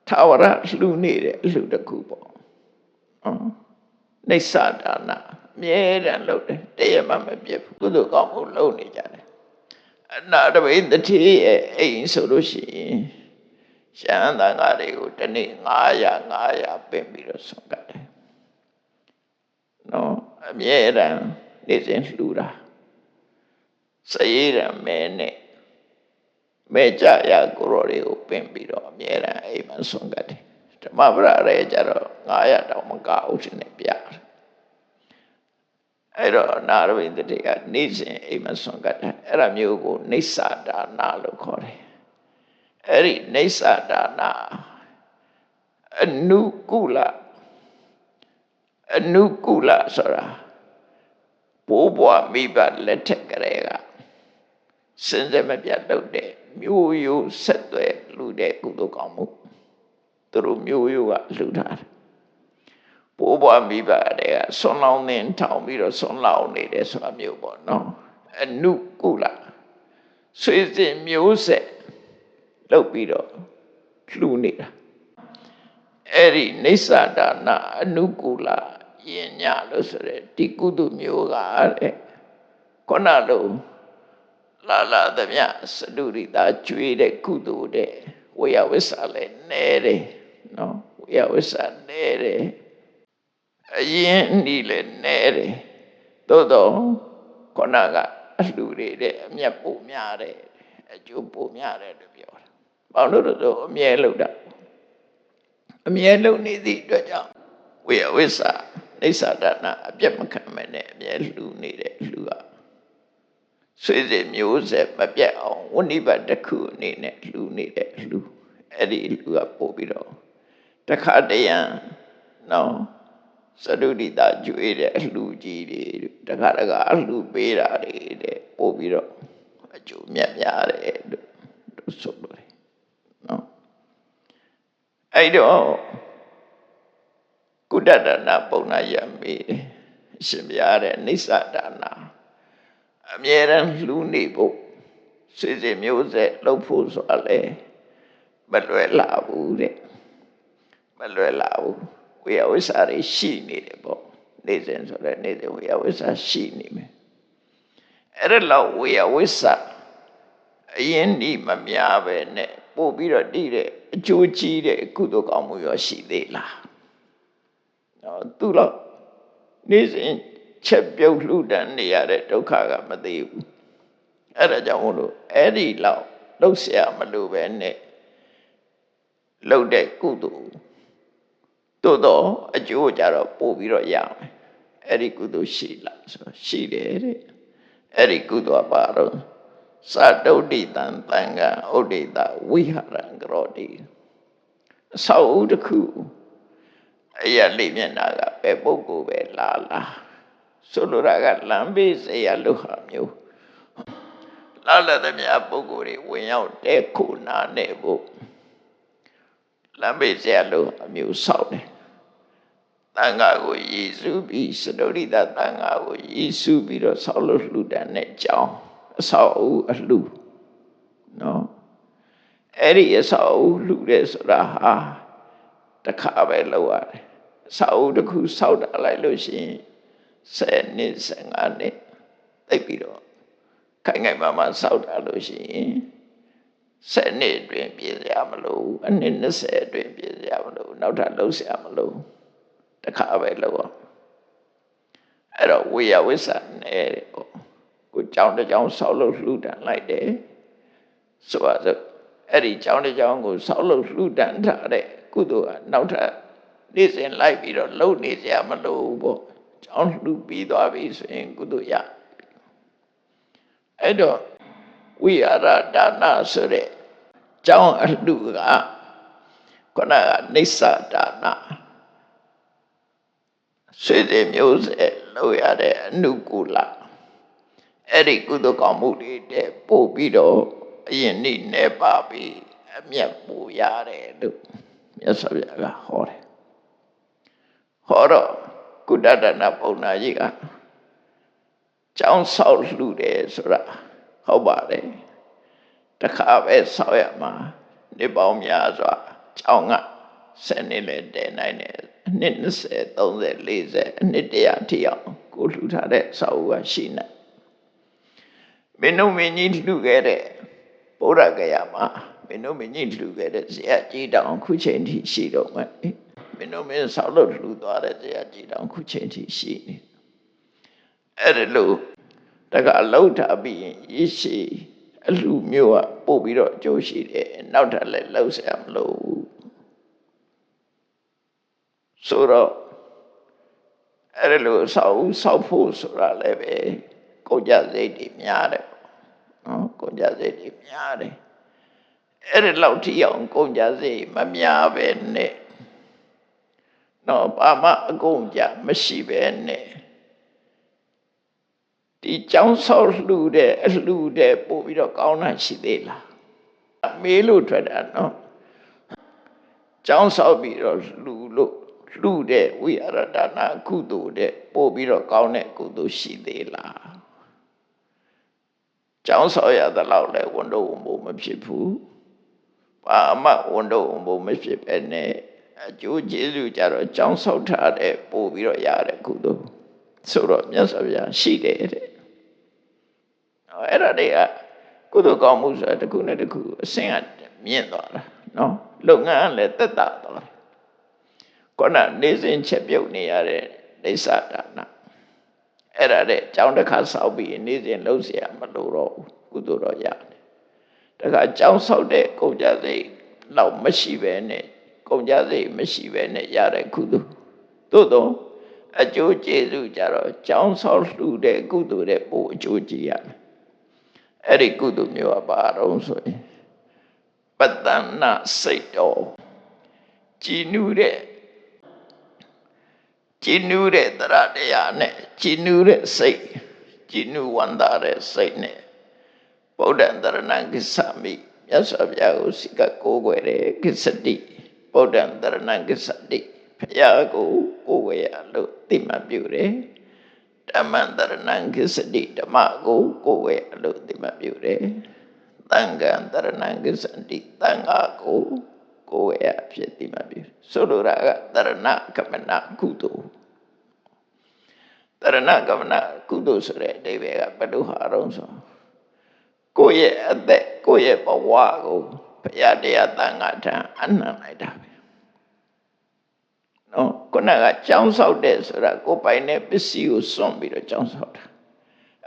ထာဝရလှူနေတဲ့အလှူတစ်ခုပေါ့နိစ္စဒါနအမြဲတမ်းလုပ်တယ်တရက်မှမပြတ်ဘူးကုသိုလ်ကောင်းမှုလုပ်နေကြတယ်အနာတပိတတိရဲ့အိမ်ဆိုလို့ရှိရင်ရှမ်းသံဃာတွေကိုတနေ့900ပင်ပြီးတော့ဆုံးကတ်တယ်နော်အမြဲတမ်းနေစဉ်လှူတာစရေးရမဲနဲ့မဲကြရကိုရောတွေကိုပင်ပြီးတော့အမြဲတမ်းအိမ်မှာဆုံးကတ်တယ်ဓမ္မပရရဲကြတော့900တောင်မကအောင်ရှင်နဲ့ပြတယ်အဲ့တော့နာရဝိတ္တိကနေ့စဉ်အိမ်မှာဆုံးကတ်တယ်အဲ့ဒါမျိုးကိုနိစ္စဒါနလို့ခေါ်တယ်အဲ့ဒီနိစ္စဒါနအနုကုလဆိုတာဘိုးဘွားမိဘလက်ထက်ကလေးကစင်စမပြတ်လုပ်တဲ့မျိုးရိုးဆက်သွဲလူတဲ့ကုသိုလ်ကောင်းမှုသူတို့မျိုးရိုးကလှူထားတယ်ဘိုးဘွားမိဘတွေကဆွန်လောင်းနေထောင်ပြီးတော့ဆွန်လောင်းနေတယ်ဆိုတာမျိုးပေါ့နော်အနုကုလဆွေစဉ်မျိုးဆက်လုပ်ပြီးတော့လှူနေတာအဲ့ဒီနိစ္စဒါနအနုကုလယဉ်ညလို့ဆိုတဲ့ဒီကုသိုလ်မျိုးကတဲ့ခုနလိုလာသမျှစတုရိတာကျွေးတဲ့ကုသိုလ်တဲ့ဝေယဝိဆာလည်းနဲတယ်နော်ဝေယဝိဆာနဲတယ်အရင်ဤလည်းနဲတယ်သို့တော့ခုနကအလှူတွေတဲ့အမျက်ပိုများတယ်အကျိုးပိုများတယ်လို့ပြောတာဘာလို့လဲဆိုအမြဲလုပ်တာအမြဲလုပ်နေသည့်အတွက်ကြောင့်ဝေယဝိဆာနိစ္စဒါနအပြတ်မခံမဲ့နဲ့အမြဲလှူနေတဲ့လှူကဆွေစဉ်မျိုးဆက်မပြတ်အောင်ဝဏိပတ်တစ်ခုအနေနဲ့လှူနေတဲ့လှူအဲ့ဒီလှူကပို့ပြီးတော့တခါတရံနော်စတုဒိတာကျွေးတဲ့အလှူကြီးတွေတခါအလှူပေးတာတွေတဲ့ပို့ပြီးတော့အကျိုးမြတ်များတယ်လို့ဆိုလို့တယ်နော်အဲ့တော့ကုတ္တဒါနပုံနာရမေအရှင်ဘုရားတဲ့နိစ္စဒါနအမြဲတမ်းလှူနေဖို့ဆွေစဉ်မျိုးဆက်လုပ်ဖို့ဆိုတာလေမလွယ်လာဘူးတဲ့မလွယ်လာဘူးဝေယဝိဆာတွေရှိနေတယ်ပေါ့နေစဉ်ဆိုတဲ့နေစဉ်ဝေယဝိဆာရှိနေမယ်အဲ့ဒါလောက်ဝေယဝိဆာအရင်ဒီမများပဲနဲ့ပို့ပြီးတော့တည်တဲ့အကျိုးကြီးတဲ့ကုသိုလ်ကောင်းမှုရောရှိသေးလားနော်သူတော့နေစဉ်ချက်ပြုတ်လှူဒန်းနေရတဲ့ဒုက္ခကမသေးဘူးအဲ့ဒါကြောင့်မို့လို့အဲ့ဒီလောက်လှုပ်ရှားမလို့ပဲနဲ့လှုပ်တဲ့ကုသိုလ်သို့တော့အကျိုးကြတော့ပို့ပြီးတော့ရမယ်အဲ့ဒီကုသိုလ်ရှိလားဆိုရှိတယ်တဲ့အဲ့ဒီကုသိုလ်ကပါတော့သတုဋ္ဌိတံသံဃာဥဒိတဝိဟရံကရောတိအဆောက်အဦတစ်ခုအရာလေးမျက်နှာကပဲပုဂ္ဂိုလ်ပဲလာဆိုလိုတာကလမ်းဘေးစေရလို့ဟာမျိုးလာတဲ့မြတ်ပုဂ္ဂိုလ်တွေဝင်ရောက်တဲ့ခုနာနေဖို့လမ်းဘေးစေရလို့အမျိုးဆောက်တယ်သံဃာကိုရည်စူးပြီးစတုရိတသံဃာကိုရည်စူးပြီးတော့ဆောက်လို့လှူဒန်းတဲ့ကြောင်းအဆောက်အဦအလှူနော်အဲ့ဒီအဆောက်အဦလှူတဲ့ဆိုတာဟာတစ်ခါပဲလောက်ရတယ်အဆောက်အဦတစ်ခုဆောက်တာလိုက်လို့ရှိရင်10နှစ်15နှစ်သိပြီးတော့ခိုင်မာဆောက်တာလို့ရှိရင်10နှစ်အတွင်းပြည့်စရာမလိုအနှစ်20အတွင်းပြည့်စရာမလိုနောက်ထပ်လှုပ်စရာမလိုတစ်ခါပဲလောက်အောင်အဲ့တော့ဝေယဝိဆာနဲ့တဲ့ပေါ့ကိုကြောင်းတစ်ကြောင်းဆောက်လို့လှူဒန်းလိုက်တယ်ဆိုပါစို့အဲ့ဒီကြောင်းတစ်ကြောင်းကိုဆောက်လို့လှူဒန်းထားတဲ့ကုသိုလ်ကနောက်ထပ်နေ့စဉ်လိုက်ပြီးတော့လှုပ်နေစရာမလိုဘူးပေါ့ကြောင်းလှူပြီးသွားပြီဆိုရင်ကုသိုလ်ရအဲ့တော့ဝိဟာရဒါနဆိုတဲ့ကြောင်းအလှူကခုနကနိစ္စဒါနဆွေစဉ်မျိုးဆက်လုပ်ရတဲ့အနုကုလအဲ့ဒီကုသိုလ်ကောင်းမှုတွေတဲ့ပို့ပြီးတော့အရင်နေ့နေပါပြီးအမျက်ပူရတယ်လို့မြတ်စွာဘုရားကဟောတယ်ဟောတော့ကုတ္တဒါနပုံနာကြီးကကျောင်းဆောက်လှူတယ်ဆိုတာဟုတ်ပါတယ်တခါပဲဆောက်ရမှာ နေပေါင်းများစွာကျောင်းက10နှစ်လည်းတည်နိုင်တယ်နှစ်20 30 40အနှစ်100ထိအောင်ကိုလှူထားတဲ့စာအုပ်ကရှိနေမင်းတို့မင်းကြီးလှူခဲ့တဲ့ဗုဒ္ဓဂယာမှာမင်းတို့မင်းကြီးလှူခဲ့တဲ့ဇေယျကြီးတောင်ခုချိန်ထိရှိတော့မယ်မင်းတို့မင်းဆောက်လို့လှူသွားတဲ့ဇေယျကြီးတောင်ခုချိန်ထိရှိနေအဲ့ဒါလို့တကအလောက်ထားပြီးရင်ရရှိအလှမျိုးကပို့ပြီးတော့အကျိုးရှိတယ်နောက်ထပ်လည်းလှုပ်ရှားမလို့ဆိုတော့အဲ့ဒါလို့ဆောက်ဖို့ဆိုတာလည်းပဲကုန်ကြစိတ်တွေများတယ်နော်ကုန်ကြစိတ်တွေများတယ်အဲ့ဒါလောက်ထိအောင်ကုန်ကြစိတ်မများပဲနဲ့နော်ဘာမှအကုန်ကြမရှိပဲနဲ့ဒီကျောင်းဆောက်လှူတဲ့အလှူတဲ့ပို့ပြီးတော့ကောင်းတာရှိသေးလားမေးလို့ထွက်တာနော်ကျောင်းဆောက်ပြီးတော့လှူတဲ့ဝိရဒနာကုသိုလ်တဲ့ပို့ပြီးတော့ကောင်းတဲ့ကုသိုလ်ရှိသေးလားကျောင်းဆောက်ရတဲ့လောက်လဲဝန်တော့ဝန်ဖို့မဖြစ်ဘူးဘာမှဝန်တော့ဝန်ဖို့မဖြစ်ပဲနဲ့အကျိုးကျေးဇူးကြတော့ကျောင်းဆောက်ထားတဲ့ပို့ပြီးတော့ရတဲ့ကုသိုလ်ဆိုတော့မြတ်စွာဘုရားရှိတယ်တဲ့အဲ့ဒါတွေကကုသိုလ်ကောင်းမှုဆိုတာတစ်ခုနဲ့တစ်ခုအဆင့်ကမြင့်သွားတာနော်လုပ်ငန်းလည်းတက်တာသွားတယ်ခုနနေစဉ်ချက်ပြုတ်နေရတဲ့နေသဒါနအဲ့ဒါတဲ့ကျောင်းတစ်ခါဆောက်ပြီးနေစဉ်လှုပ်เสียမလို့တော့ကုသိုလ်တော့ရတယ်တခါကျောင်းဆောက်တဲ့ကုန်ကြစိတ်လောက်မရှိပဲနဲ့ကုန်ကြစိတ်မရှိပဲနဲ့ရတဲ့ကုသိုလ်သို့တော့အကျိုးကျေးဇူးကြတော့ကျောင်းဆောက်လှူတဲ့ကုသိုလ်တဲ့ပို့အကျိုးကြည့်ရမယ်အဲ့ဒီကုသိုလ်မျိုးကဘာတော့ဆိုရင်ပတ္တနာစိတ်တော်ကြည်နူးတဲ့တရားတရားနဲ့ကြည်နူးတဲ့စိတ်ကြည်နူးဝန္တာတဲ့စိတ်နဲ့ဗုဒ္ဓံတရဏံကိစ္ဆာမိမြတ်စွာဘုရားကိုစိကကိုးကွယ်တဲ့ကိစ္စတိဗုဒ္ဓံတရဏံကိစ္ဆတိဘုရားကိုကိုးကွယ်ရလို့သိမှတ်ပြုတယ်ဓမ္မံတရဏံကိစ္စတိဓမ္မကိုကိုးကွယ်ရလို့သိမှတ်ပြုတယ်သံဃံတရဏံကိစ္စတိသံဃာကိုကိုယ်ရဖြစ်သိမှတ်ပြုဆိုလိုတာကတရဏကမနာကုသိုလ်တရဏကမနာကုသိုလ်ဆိုတဲ့အဓိပ္ပာယ်ကဘယ်လိုဟာတော့ဆိုကိုယ့်ရဲ့အသက်ကိုယ့်ရဲ့ဘဝကိုဘုရားတရားသံဃာထံအနှံလိုက်တာပဲနော်ခုနကကျောင်းဆောက်တဲ့ဆိုတာကိုယ်ပိုင်တဲ့ပစ္စည်းကိုစွန့်ပြီးတော့ကျောင်းဆောက်တာ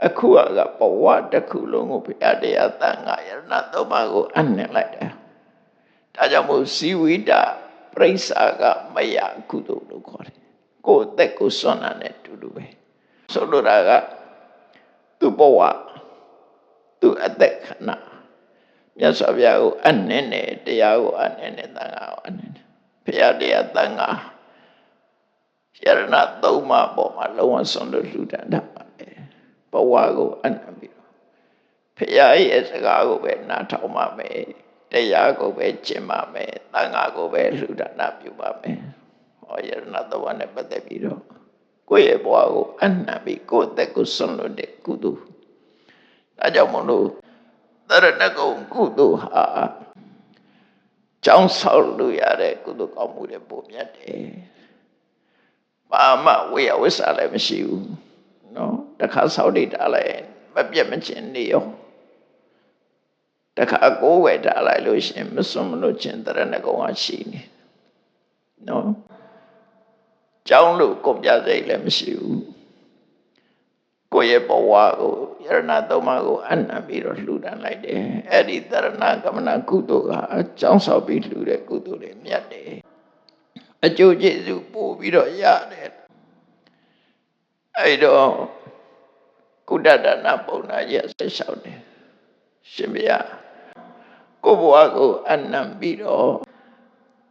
အခုကဘဝတစ်ခုလုံးကိုဘုရားတရားသံဃာယရဏသုံးပါးကိုအနှံလိုက်တာဒါကြောင့်မို့ဇီဝိတပရိစ္ဆာကမယကုသိုလ်လို့ခေါ်တယ်ကိုယ်အသက်ကိုစွန့်တာနဲ့တူတူပဲဆိုလိုတာကသူ့ဘဝသူ့အသက်ခဏမြတ်စွာဘုရားကိုအနှင်းနဲ့တရားကိုအနှင်းနဲ့သံဃာကိုအနှင်းနဲ့ဘုရားတရားသံဃာယရဏသုံးပါးပေါ်မှာလုံးဝစွန့်လို့လှူဒန်းတာပါပဲဘဝကိုအနှံပြီးတော့ဘုရားရဲ့စကားကိုပဲနားထောင်ပါမယ်တရားကိုပဲကျင့်ပါမယ်သံဃာကိုပဲလှူဒါနပြုပါမယ်ဟောယရဏသုံးပါးနဲ့ပတ်သက်ပြီးတော့ကိုယ့်ရဲ့ဘဝကိုအနှံပြီးကိုယ့်အသက်ကိုစွန့်လွတ်တဲ့ကုသိုလ်ဒါကြောင့်မလို့တရဏဂုံကုသိုလ်ဟာကျောင်းဆောက်လို့ရတဲ့ကုသိုလ်ကောင်းမှုတွေပုံမြတ်တယ်ဘာမှဝေယဝိစာလည်းမရှိဘူးနော်တခါဆောက်နေတာလည်းမပြတ်မချင်းနေရောတခါကိုယ်ဝယ်ထားလိုက်လို့ရှိရင်မစွန့်မလို့ချင်းတရဏဂုံကရှိနေနော်ကျောင်းလို့ကုန်ကြစိတ်လည်းမရှိဘူးကိုယ့်ရဲ့ဘဝကိုယရဏသုံးပါးကိုအနှံပြီးတော့လှူဒန်းလိုက်တယ်အဲ့ဒီတရဏကမနာကုသိုလ်ကအကျောင်းဆောက်ပြီးလှူတဲ့ကုသိုလ်တွေမြတ်တယ်အကျိုးကျေးဇူးပို့ပြီးတော့ရတယ်အဲ့တော့ကုဋ္ဌဒါနပုံနာရဲ့ဆက်လျှောက်တယ်ရှင်ဘုရားကိုယ့်ဘဝကိုအနှံပြီးတော့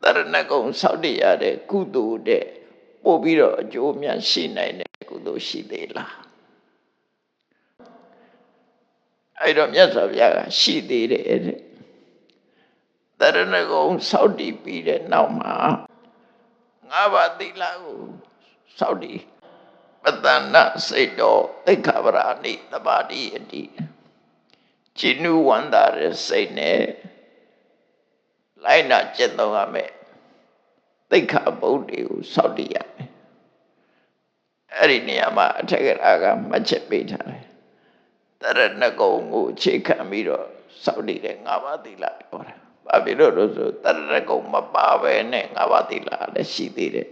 တရဏဂုံဆောက်တည်ရတဲ့ကုသိုလ်တဲ့ပို့ပြီးတော့အကျိုးများရှိနိုင်တဲ့ကုသိုလ်ရှိသေးလားအဲ့တော့မြတ်စွာဘုရားကရှိသေးတယ်တဲ့တရဏဂုံဆောက်တည်ပြီးတဲ့နောက်မှာငါးပါးသီလကိုဆောက်တည်ပတ္တနာစိတ်တော်သိက္ခာပရာဏိသမာဓိအတိจินุဝန္တာရဲ့စိတ်နဲ့ လိုက်နာကျင့်သုံးရမယ်သိက္ခာပုဒ်တွေကိုစောင့်တည်ရမယ်အဲ့ဒီနေရာမှာအထက်ကရာကမှတ်ချက်ပေးထားတယ်တရဏဂုံကိုအခြေခံပြီးတော့စောင့်တည်တဲ့၅ပါးသီလပြောတာဘာဖြစ်လို့လဲဆိုတရဏဂုံမပါပဲနဲ့၅ပါးသီလလည်းရှိသေးတယ်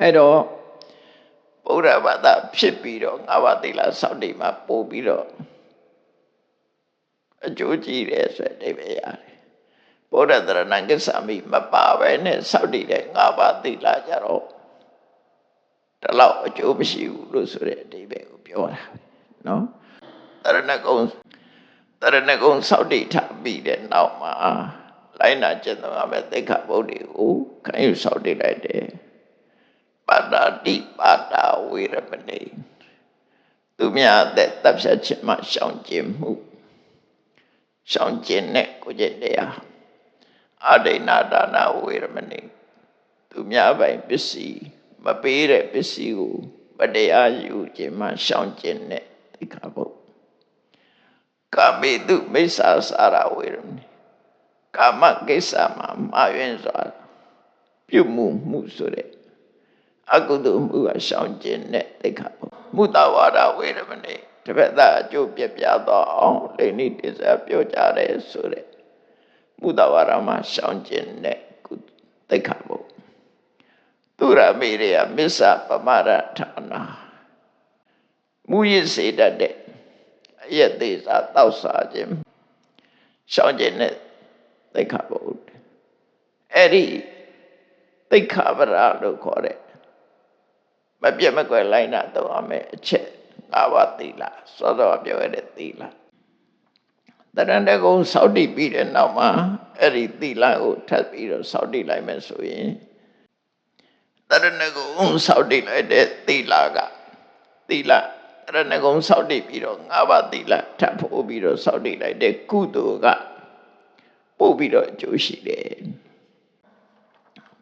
အဲ့တော့ဗုဒ္ဓဘာသာဖြစ်ပြီးတော့၅ပါးသီလစောင့်တည်မှပို့ပြီးတော့အကျိုးကြီးတယ်ဆိုတဲ့အဓိပ္ပာယ်ရတယ်ဗုဒ္ဓတရဏဂစ္ဆာမိမပါပဲနဲ့စောင့်တည်တဲ့၅ပါးသီလကြတော့တလောက်အကျိုးမရှိဘူးလို့ဆိုတဲ့အဓိပ္ပာယ်ကိုပြောတာနော်တရဏဂုံစောင့်တည်ထားပြီးတဲ့နောက်မှာလိုက်နာကျင့်သုံးရမယ့်သိက္ခာပုဒ်တွေကိုခံယူစောင့်တည်လိုက်တယ်ပါဏာတိပါဒဝေရမဏိသူများတဲ့တပ်ဖြတ်ခြင်းမှရှောင်ကျဉ်မှုရှောင်ကျဉ်တဲ့ကိုကျင့်တရားအဒိဏဒါနဝေရမဏိသူများပိုင်ပစ္စည်းမပေးတဲ့ပစ္စည်းကိုမတရားယူခြင်းမှရှောင်ကျဉ်တဲ့သိက္ခာပုဒ်ကာမေတုမိစ္ဆာစာရဝေရမဏိကာမကိစ္စမှာမှားယွင်းစွာပြုမှုဆိုတဲ့အကုသိုလ်မှုကရှောင်ကျဉ်တဲ့သိက္ခာပုဒ်မုတဝါဒဝေရမဏိတပည့်သားအကျိုးပြပြသောအောင်လိဏိတေဇာပြောကြတယ်ဆိုတဲ့မုတဝါဒမှာရှောင်ကျဉ်တဲ့သိက္ခာပုဒ်သူရမေရမစ္ဆပမရဌာနာမူရစ်စေတတ်တဲ့အယက်သေးစားတောက်စားခြင်းရှောင်ကျဉ်တဲ့သိက္ခာပုဒ်အဲ့ဒီသိက္ခာပရလို့ခေါ်တဲ့မပြတ်မကွယ်လိုက်နာတော့အမယ်အချက်၅ပါးသီလစောစောပြောရတဲ့သီလတရဏဂုံစောင့်တည်ပြီးတဲ့နောက်မှာအဲ့ဒီသီလကိုထပ်ပြီးတော့စောင့်တည်လိုက်မယ်ဆိုရင်တရဏဂုံစောင့်တည်လိုက်တဲ့သီလကသီလတရဏဂုံစောင့်တည်ပြီးတော့၅ပါးသီလထပ်ဖို့ပြီးတော့စောင့်တည်လိုက်တဲ့ကုသိုလ်ကပို့ပြီးတော့အကျိုးရှိတယ်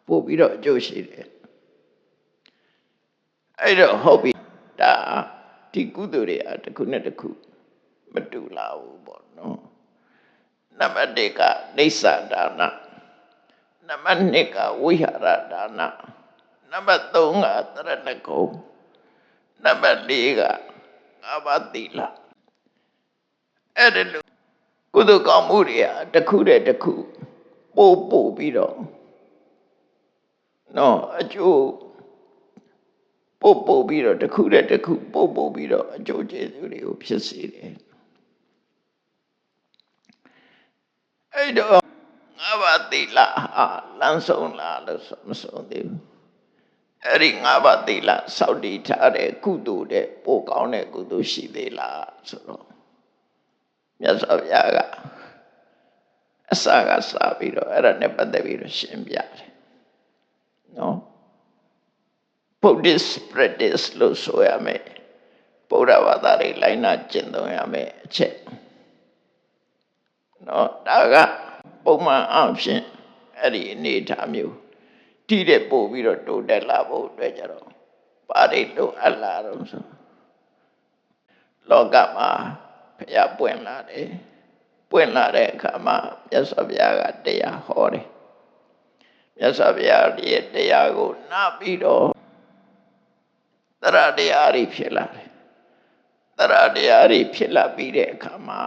ပို့ပြီးတော့အကျိုးရှိတယ်အဲ့တော့ဟုတ်ပြီဒါဒီကုသိုလ်တွေအတစ်ခုနဲ့တစ်ခုမတူလာဘူးပေါ့နော်နံပါတ်1ကနေသဒါနနံပါတ်2ကဝိဟာရဒါနနံပါတ်3ကတရဏဂုံနံပါတ်4ကငါးပါးသီလအဲ့ဒါလို့ကုသိုလ်ကောင်းမှုတွေတစ်ခုတည်းတစ်ခုပို့ပြီးတော့နော်အကျိုးပို့ပြီးတော့တစ်ခုတည်းတစ်ခုပို့ပြီးတော့အကျိုးကျေးဇူးတွေကိုဖြစ်စေတယ်အဲ့တော့ငါးပါးသီလလမ်းဆုံးလားလို့မဆုံးသေးဘူးအဲ့ဒီငါးပါးသီလစောင့်တည်ထားတဲ့ကုသိုလ်တဲ့ပို့ကောင်းတဲ့ကုသိုလ်ရှိသေးလားဆိုတော့မြတ်စွာဘုရားကအစကစပြီးတော့အဲ့ဒါနဲ့ပတ်သက်ပြီးတော့ရှင်းပြတယ်နော်Buddhist practice လို့ဆိုရမယ်ဗုဒ္ဓဘာသာတွေလိုက်နာကျင့်သုံးရမယ်အချက်နော်ဒါကပုံမှန်အဖြစ်အဲ့ဒီအနေအထားမျိုးတိတဲ့ပို့ပြီးတော့တိုးတက်လာဖို့အတွက်ကြတော့ပါရိလိုအပ်လာတော့ဆိုလောကမှာဘုရားပွင့်လာတယ်ပွင့်လာတဲ့အခါမှာမြတ်စွာဘုရားကတရားဟောတယ်မြတ်စွာဘုရားရဲ့တရားကိုနားပြီးတော့သရတရားတွေဖြစ်လာတယ်သရတရားတွေဖြစ်လာပြီးတဲ့အခါမှာ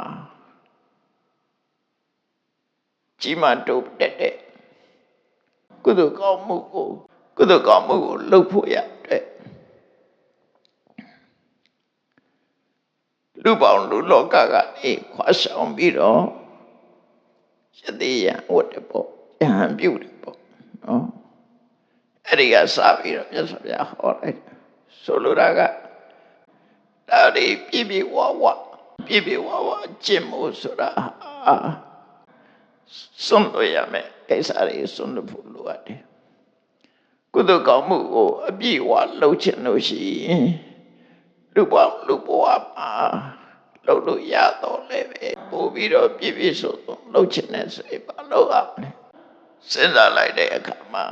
ကြီးမားတိုးတက်တဲ့ကုသိုလ်ကောင်းမှုကိုလုပ်ဖို့ရတဲ့လူပေါင်းလူလောကကနေခွာဆောင်ပြီးတော့ယတိယဝတ္တပေါ့ယဟန်ပြုတယ်ပေါ့နော်အဲ့ဒီကစပြီးတော့မြတ်စွာဘုရားဟောလိုက်ဆိုလိုတာကဒါဒီပြည့်ဝဝကျင့်မို့ဆိုတာစွန့်လို့ရမယ်ကိစ္စတွေစွန့်လို့ဖို့လိုအပ်တယ်ကုသိုလ်ကောင်းမှုကိုအပြည့်အဝလုပ်ချင်လို့ရှိရင်လူဘဝမှာလုပ်လို့ရတော့လည်းပဲပို့ပြီးတော့ပြည့်စုံလုပ်ချင်တဲ့ဆိုရင်ဘာလုပ်ရမလဲစဉ်းစားလိုက်တဲ့အခါမှာ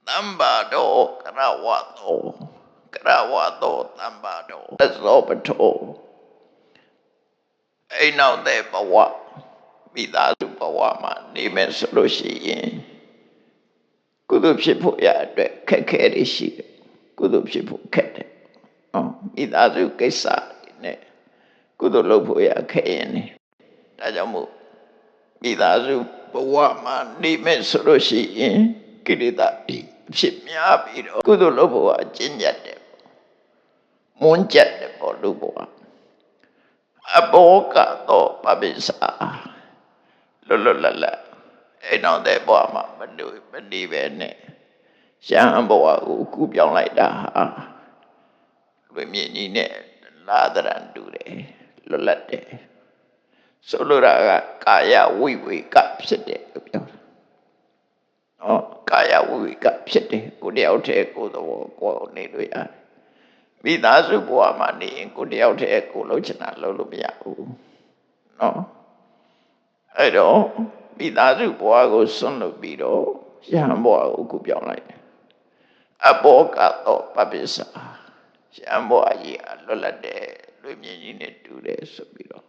တမ္ပါတော်ကရဝတော်တမ္ပါတော်သောပထော အိမ်နောက်တဲ့ဘဝမိသားစုဘဝမှာနေမယ်ဆိုလို့ရှိရင်ကုသိုလ်ဖြစ်ဖို့ရအတွက်ခက်ခဲတွေရှိတယ်ကုသိုလ်ဖြစ်ဖို့ခက်တယ်မိသားစုကိစ္စနဲ့ကုသိုလ်လုပ်ဖို့ရခက်ရင်ねဒါကြောင့်မို့မိသားစုဘဝမှာနေမယ်ဆိုလို့ရှိရင်ကိလေသာဖြစ်များပြီးတော့ကုသိုလ်လုပ်ဖို့အကျဉ်းချက်တယ်မွန်းချက်တယ်ပေါ့လူဘဝအဘောကတော့ပပိစ္ဆာလွတ်လွတ်လပ်လပ်အဲ့တော့တဲ့ဘဝမှာမနေပဲနဲ့ရှမ်းဘဝကိုကူးပြောင်းလိုက်တာဟာလွေမြင့်ကြီးနဲ့လာဒရန်တူတယ်လွတ်လပ်တယ်ဆိုလိုတာကကာယဝိဝေကဖြစ်တယ်လို့ပြောတာကာယဝိဝေကဖြစ်တယ်ကိုတယောက်တည်းကိုယ်တော်ကိုနေလို့ရတယ်မိသားစုဘဝမှာနေရင်ကိုတယောက်တည်းကိုလှုပ်ချင်တာလှုပ်လို့မရဘူးနော်အဲ့တော့မိသားစုဘဝကိုဆွန့်လွတ်ပြီးတော့ယဟန်ဘဝကိုကူပြောင်းလိုက်တယ်အဘောကတော့ပပိစ္ဆာယဟန်ဘဝကြီးအလွတ်လပ်တယ်လွေမြင့်ကြီးနဲ့တူတယ်ဆိုပြီးတော့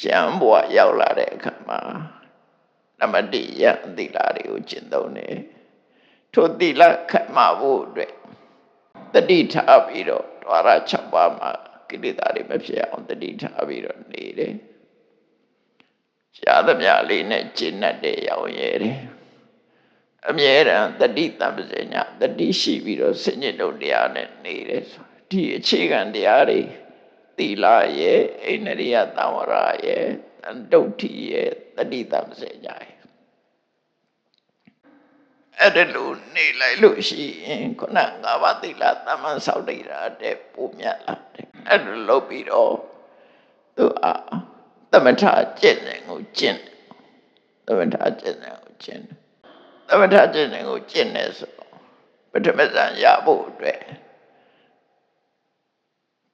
ယဟန်ဘဝရောက်လာတဲ့အခါမှာနမတိယံသီလတွေကိုကျင့်သုံးတယ်ထိုသီလခတ်မှဖို့အတွက်တတိထားပြီးတော့ဒွါရ6ပါးမှာကိလေသာတွေမဖြစ်အောင်တတိထားပြီးတော့နေတယ်ရှားသမျှလေးနဲ့ကျင့်တတ်တဲ့ရောင်ရဲတယ်အမြဲတမ်းတတိတပ္ပဇေညာတတိရှိပြီးတော့စဉ္ညတုံတရားနဲ့နေတယ်ဆိုဒီအခြေခံတရားတွေသီလရဲ့အိန္ဒြိယသံဝရရဲ့ဒုဋ္ဌိရဲ့တတိတပ္ပဇေညာရဲ့အဲ့ဒါလို့နေလိုက်လို့ရှိရင်ခုနငါးပါးသီလသမ္မာဆောက်တည်တာတဲ့ပုံမြတ်လာတယ်အဲ့ဒါလုပ်ပြီးတော့သူသမထကျင့်တယ်ကိုကျင့်တယ်သမထကျင့်တယ်ကိုကျင့်တယ်သမထကျင့်တယ်ကိုကျင့်တယ်ဆိုပထမဇန်ရဖို့အတွက်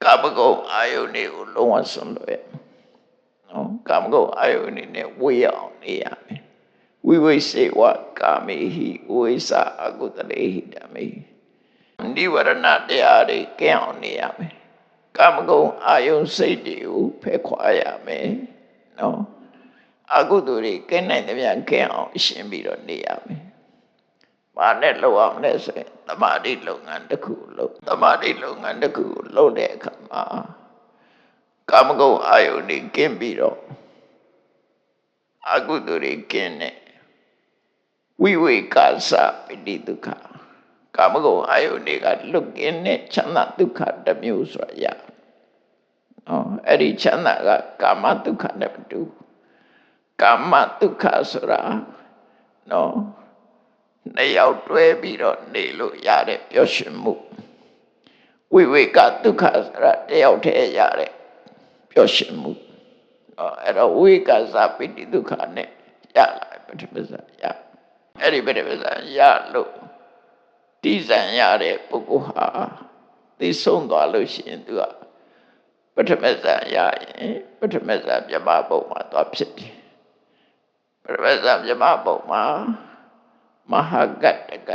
ကာမဂုဏ်အာယုန်တွေကိုလုံးဝဆွန့်လွတ်ရနော်ကာမဂုဏ်အာယုန်တွေနဲ့ဝေးအောင်နေရမယ်ဝိဝိစေဝကာမေဟိဝိသအကုတလေဟိဓမ္မေနိဝရဏတရားတွေကင်းအောင်နေရမယ်ကာမဂုဏ်အာယုန်စိတ်တွေကိုဖယ်ခွာရမယ်နော်အကုသိုလ်တွေကင်းနိုင်သမျှကင်းအောင်ရှင်းပြီးတော့နေရမယ်ဘာနဲ့လုပ်အောင်လဲဆိုရင်သမာဓိလုပ်ငန်းတစ်ခုလုပ်သမာဓိလုပ်ငန်းတစ်ခုလုပ်တဲ့အခါမှာကာမဂုဏ်အာယုန်တွေကင်းပြီးတော့အကုသိုလ်တွေကင်းတဲ့ဝိဝေကသပိဋိဒုက္ခကာမဂုဏ်အာယုန်တွေကလွတ်ကင်းတဲ့ချမ်းသာဒုက္ခတစ်မျိုးဆိုရအဲ့ဒီချမ်းသာကကာမဒုက္ခနဲ့မတူကာမဒုက္ခဆိုတာနော်နှစ်ယောက်တွဲပြီးတော့နေလို့ရတဲ့ပျော်ရွှင်မှုဝိဝေကဒုက္ခဆိုတာတယောက်တည်းရတဲ့ပျော်ရွှင်မှုအဲ့တော့ဝိကသပိဋိဒုက္ခနဲ့ရလာပထမဇန်ရအဲ့ဒီပထမဇန်ရလို့တိဇန်ရတဲ့ပုဂ္ဂိုလ်ဟာသိဆုံးသွားလို့ရှိရင်သူကပထမဇန်ရရင်ပထမဇန်မြမဘုံမှာသွားဖြစ်တယ်ပထမဇန်မြမဘုံမှာမဟာကတ္တက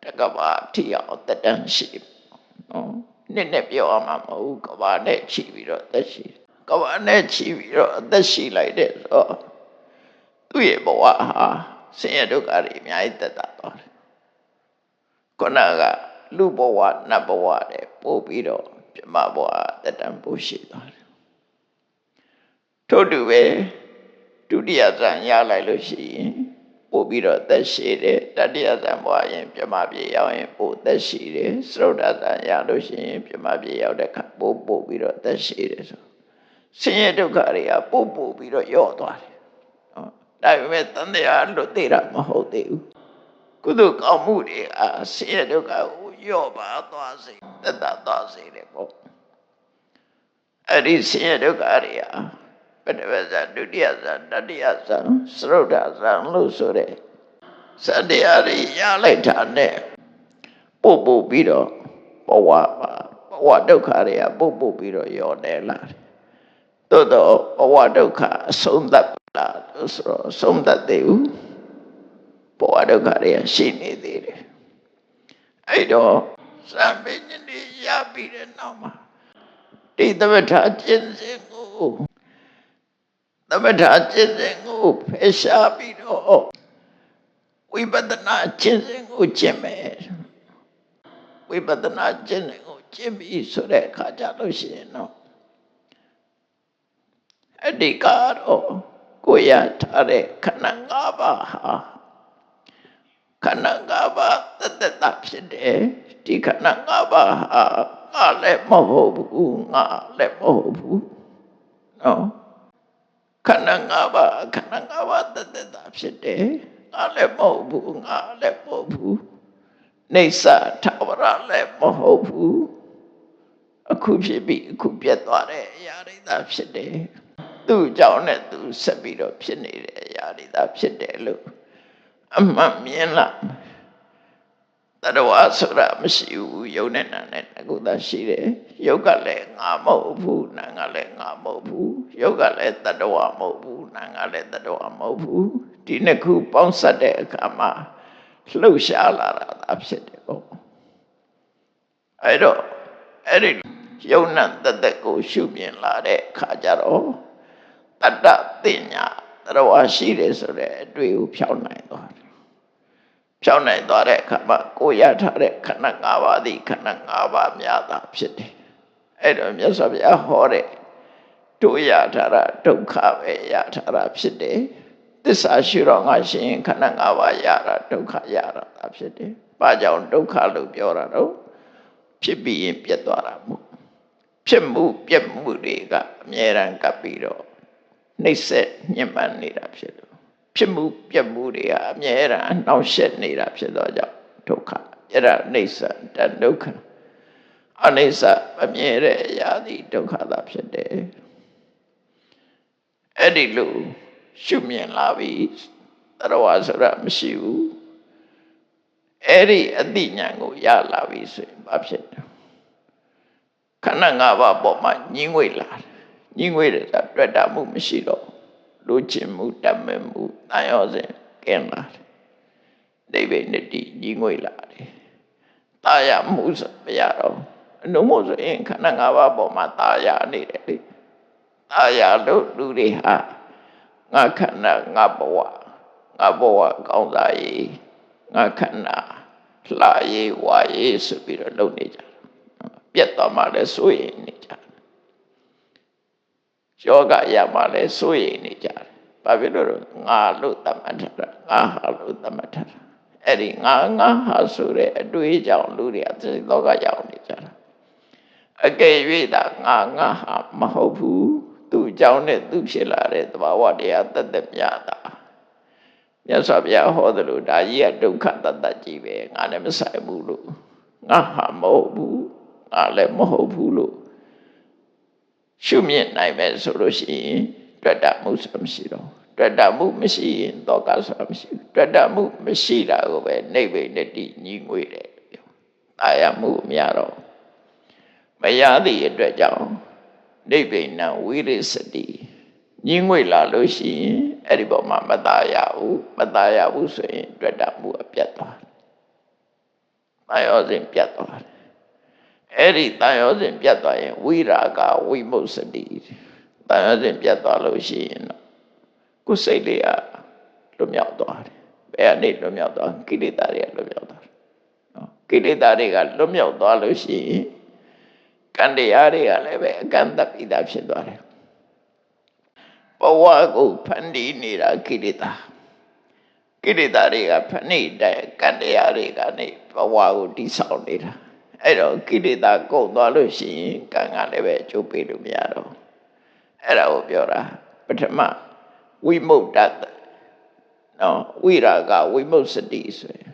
တကဘာထီအောင်တတန်းရှိနော်နဲ့ပြောရမှာမဟုတ်ကဘာနဲ့ချီပြီးတော့သက်ရှိကဘာနဲ့ချီပြီးတော့အသက်ရှိလိုက်တဲ့ဆိုသူ့ရဲ့ဘဝဟာဆင်းရဲဒုက္ခတွေအများကြီးတက်တာသွားတယ်ခုနကလူဘဝနတ်ဘဝတွေပို့ပြီးတော့ပြမဘဝတက်တန်းပို့ရှိသွားတယ်ထို့တူပဲဒုတိယဇန်ရလိုက်လို့ရှိရင်ပို့ပြီးတော့သက်ရှိတယ်တတိယဇန်ဘဝရင်ပြမပြေရောက်ရင်ပို့သက်ရှိတယ်သရုတ်တဇန်ရလို့ရှိရင်ပြမပြေရောက်တဲ့အခါပို့ပြီးတော့သက်ရှိတယ်ဆိုဆင်းရဲဒုက္ခတွေကပို့ပြီးတော့ယော့သွားတယ်ဒါပေမဲ့တန်တရားလွတ်သေးတာမဟုတ်သေးဘူးကုသိုလ်ကောင်းမှုတွေဆင်းရဲဒုက္ခကိုယော့ပါသွားစေတက်တာသွားစေတယ်ပေါ့အဲ့ဒီဆင်းရဲဒုက္ခတွေပထမဇန်ဒုတိယဇန်တတိယဇန်သရုတ်တဇန်လို့ဆိုတဲ့ဇန်တရားတွေရလိုက်တာနဲ့ပို့ပြီးတော့ဘဝဒုက္ခတွေကပို့ပြီးတော့ယော့နေလာတယ်သို့တော့ဘဝဒုက္ခအဆုံးသတ်လားဆိုတော့ဆုံးသတ်သေးဘူးဘဝဒုက္ခတွေရှိနေသေးတယ်အဲ့တော့သံပင်ညနေရပြီးတဲ့နောက်မှာဒီသမထကျင့်စဉ်ကို သမထကျင့်စဉ်ကိုဖယ်ရှားပြီးတော့ဝိပဿနာကျင့်စဉ်ကိုကျင့်မယ်ဝိပဿနာကျင့်စဉ်ကိုကျင့်ပြီးဆိုတဲ့အခါကျလို့ရှိရင်တော့အဓိကတော့ကိုရထားတဲ့ခန္ဓာ၅ပါးဟာခန္ဓာ၅ပါးတသက်တာဖြစ်တယ်ဒီခန္ဓာ၅ပါးဟာငါလည်းမဟုတ်ဘူးငါလည်းမဟုတ်ဘူးနော်ခန္ဓာ၅ပါးတသက်တာဖြစ်တယ်ငါလည်းမဟုတ်ဘူးငါလည်းမဟုတ်ဘူးနေဆာထာဝရလည်းမဟုတ်ဘူးအခုဖြစ်ပြီးအခုပြတ်သွားတဲ့အရာတွေသာဖြစ်တယ်သူ့ကြောင့်နဲ့သူဆက်ပြီးတော့ဖြစ်နေတဲ့အရာတွေသာဖြစ်တယ်လို့အမှန်မြင်လာတတဝါဆိုတာမရှိဘူးယုံနဲ့နာနဲ့အခုသာရှိတယ်ယုတ်ကလည်းငါမဟုတ်ဘူးနာကလည်းငါမဟုတ်ဘူးယုတ်ကလည်းတတဝါမဟုတ်ဘူးနာကလည်းတတဝါမဟုတ်ဘူးဒီနှစ်ခုပေါင်းစပ်တဲ့အခါမှာလှုပ်ရှားလာတာသာဖြစ်တယ်ပေါ့အဲ့တော့အဲ့ဒီယုံနဲ့တသက်ကိုရှုမြင်လာတဲ့အခါကျတော့တတ္တတင်ညာတတဝါရှိတယ်ဆိုတဲ့အတွေ့ကိုဖြောင်းနိုင်သွားတယ်ဖြောင်းနိုင်သွားတဲ့အခါမှာကိုရထားတဲ့ခန္ဓာ၅ပါးသည်ခန္ဓာ၅ပါးများတာဖြစ်တယ်အဲ့တော့မြတ်စွာဘုရားဟောတဲ့တို့ရထားတာဒုက္ခပဲရထားတာဖြစ်တယ်သစ္စာရှိတော့ငါရှင်ခန္ဓာ၅ပါးရတာဒုက္ခရတာဖြစ်တယ်ဘာကြောင့်ဒုက္ခလို့ပြောတာတော့ဖြစ်ပြီးရင်ပြတ်သွားတာမို့ဖြစ်မှုပြတ်မှုတွေကအမြဲတမ်းကပ်ပြီးတော့နှိမ့်ဆက်ညှဉ်းပန်းနေတာဖြစ်တယ်ဖြစ်မှုပြတ်မှုတွေကအမြဲတမ်းနှောင့်ယှက်နေတာဖြစ်သောကြောင့်ဒုက္ခအဲ့ဒါအိဋ္ဌတဒုက္ခအနိစ္စအမြဲတဲ့အရာသည်ဒုက္ခသာဖြစ်တယ်အဲ့ဒီလိုရှုမြင်လာပြီးတရဝါဆိုတာမရှိဘူးအဲ့ဒီအသိဉာဏ်ကိုရလာပြီဆိုရင်ဘာဖြစ်လဲခန္ဓာ၅ပါးပေါ်မှာညှင်းငွေလာတယ်ညှင်းငွေတဲ့တွေ့တာမှုမရှိတော့လူချင်းမှုတတ်မဲ့မှုတန်ရောစဉ်ကင်းလာတယ်ဒိဗေနတိညှင်းငွေလာတယ်တာယာမှုဆိုမရတော့အနုမို့ဆိုရင်ခန္ဓာ၅ပါးပေါ်မှာတာယာနေတယ်လေတာယာလို့လူတွေဟာငါခန္ဓာငါဘဝကောင်းစားရေးငါခန္ဓာလှရေးဝါရေးဆိုပြီးတော့လုပ်နေကြတယ်ပြတ်သွားမှလည်းစိုးရိမ်နေကြတယ်ယောဂရမှလည်းစိုးရိမ်နေကြတယ်ဘာဖြစ်လို့လဲငါလို့သတ်မှတ်ထားတာငါဟာလို့သတ်မှတ်ထားတာအဲ့ဒီငါဟာဆိုတဲ့အတွေးကြောင့်လူတွေကသိလောကရောက်နေကြတာအကယ်၍သာငါဟာမဟုတ်ဘူးသူ့ကြောင့်နဲ့သူဖြစ်လာတဲ့သဘာဝတရားတသက်မြတ်တာမြတ်စွာဘုရားဟောသလိုဒါကြီးကဒုက္ခတတကြီးပဲငါလည်းမဆိုင်ဘူးလို့ငါဟာမဟုတ်ဘူးငါလည်းမဟုတ်ဘူးလို့ရှုမြင်နိုင်မယ်ဆိုလို့ရှိရင်တွေ့တာမှုဆိုမရှိတော့တွေ့တာမှုမရှိရင်တောကဆိုမရှိဘူးတွေ့တာမှုမရှိတာကိုပဲနိဗ္ဗိနတိညီငွေတယ်တာယာမှုမရတော့မရသည့်အတွက်ကြောင့်နိဗ္ဗိနံဝိရိစတိညီငွေလာလို့ရှိရင်အဲ့ဒီပေါ်မှာမตายရဘူးဆိုရင်တွေ့တာမှုအပြတ်သွားတယ်တာယောစဉ်ပြတ်သွားတယ်အဲ့ဒီတာယောစဉ်ပြတ်သွားရင်ဝိရာဂဝိမု စတိတာယောစဉ်ပြတ်သွားလို့ရှိရင်တော့ကိုယ်စိတ်လေးကလွတ်မြောက်သွားတယ်ဘယ်အနေလွတ်မြောက်သွားကိလေသာတွေကလွတ်မြောက်သွားတယ်နော်ကိလေသာတွေကလွတ်မြောက်သွားလို့ရှိရင်ကံတရားတွေကလည်းပဲအကန့်အသတ်ပြီးသားဖြစ်သွားတယ်ဘဝကိုဖန်တီးနေတာကိလေသာတွေကဖန်တီးတဲ့ကံတရားတွေကနေဘဝကိုတည်ဆောက်နေတာအဲ့တော့ကိလေသာကုန်သွားလို့ရှိရင်ကံကလည်းပဲအကျိုးပေးလို့မရတော့အဲ့ဒါကိုပြောတာပထမဝိမု တ္တနော်ဝိရာဂဝိမု စတိဆိုရင်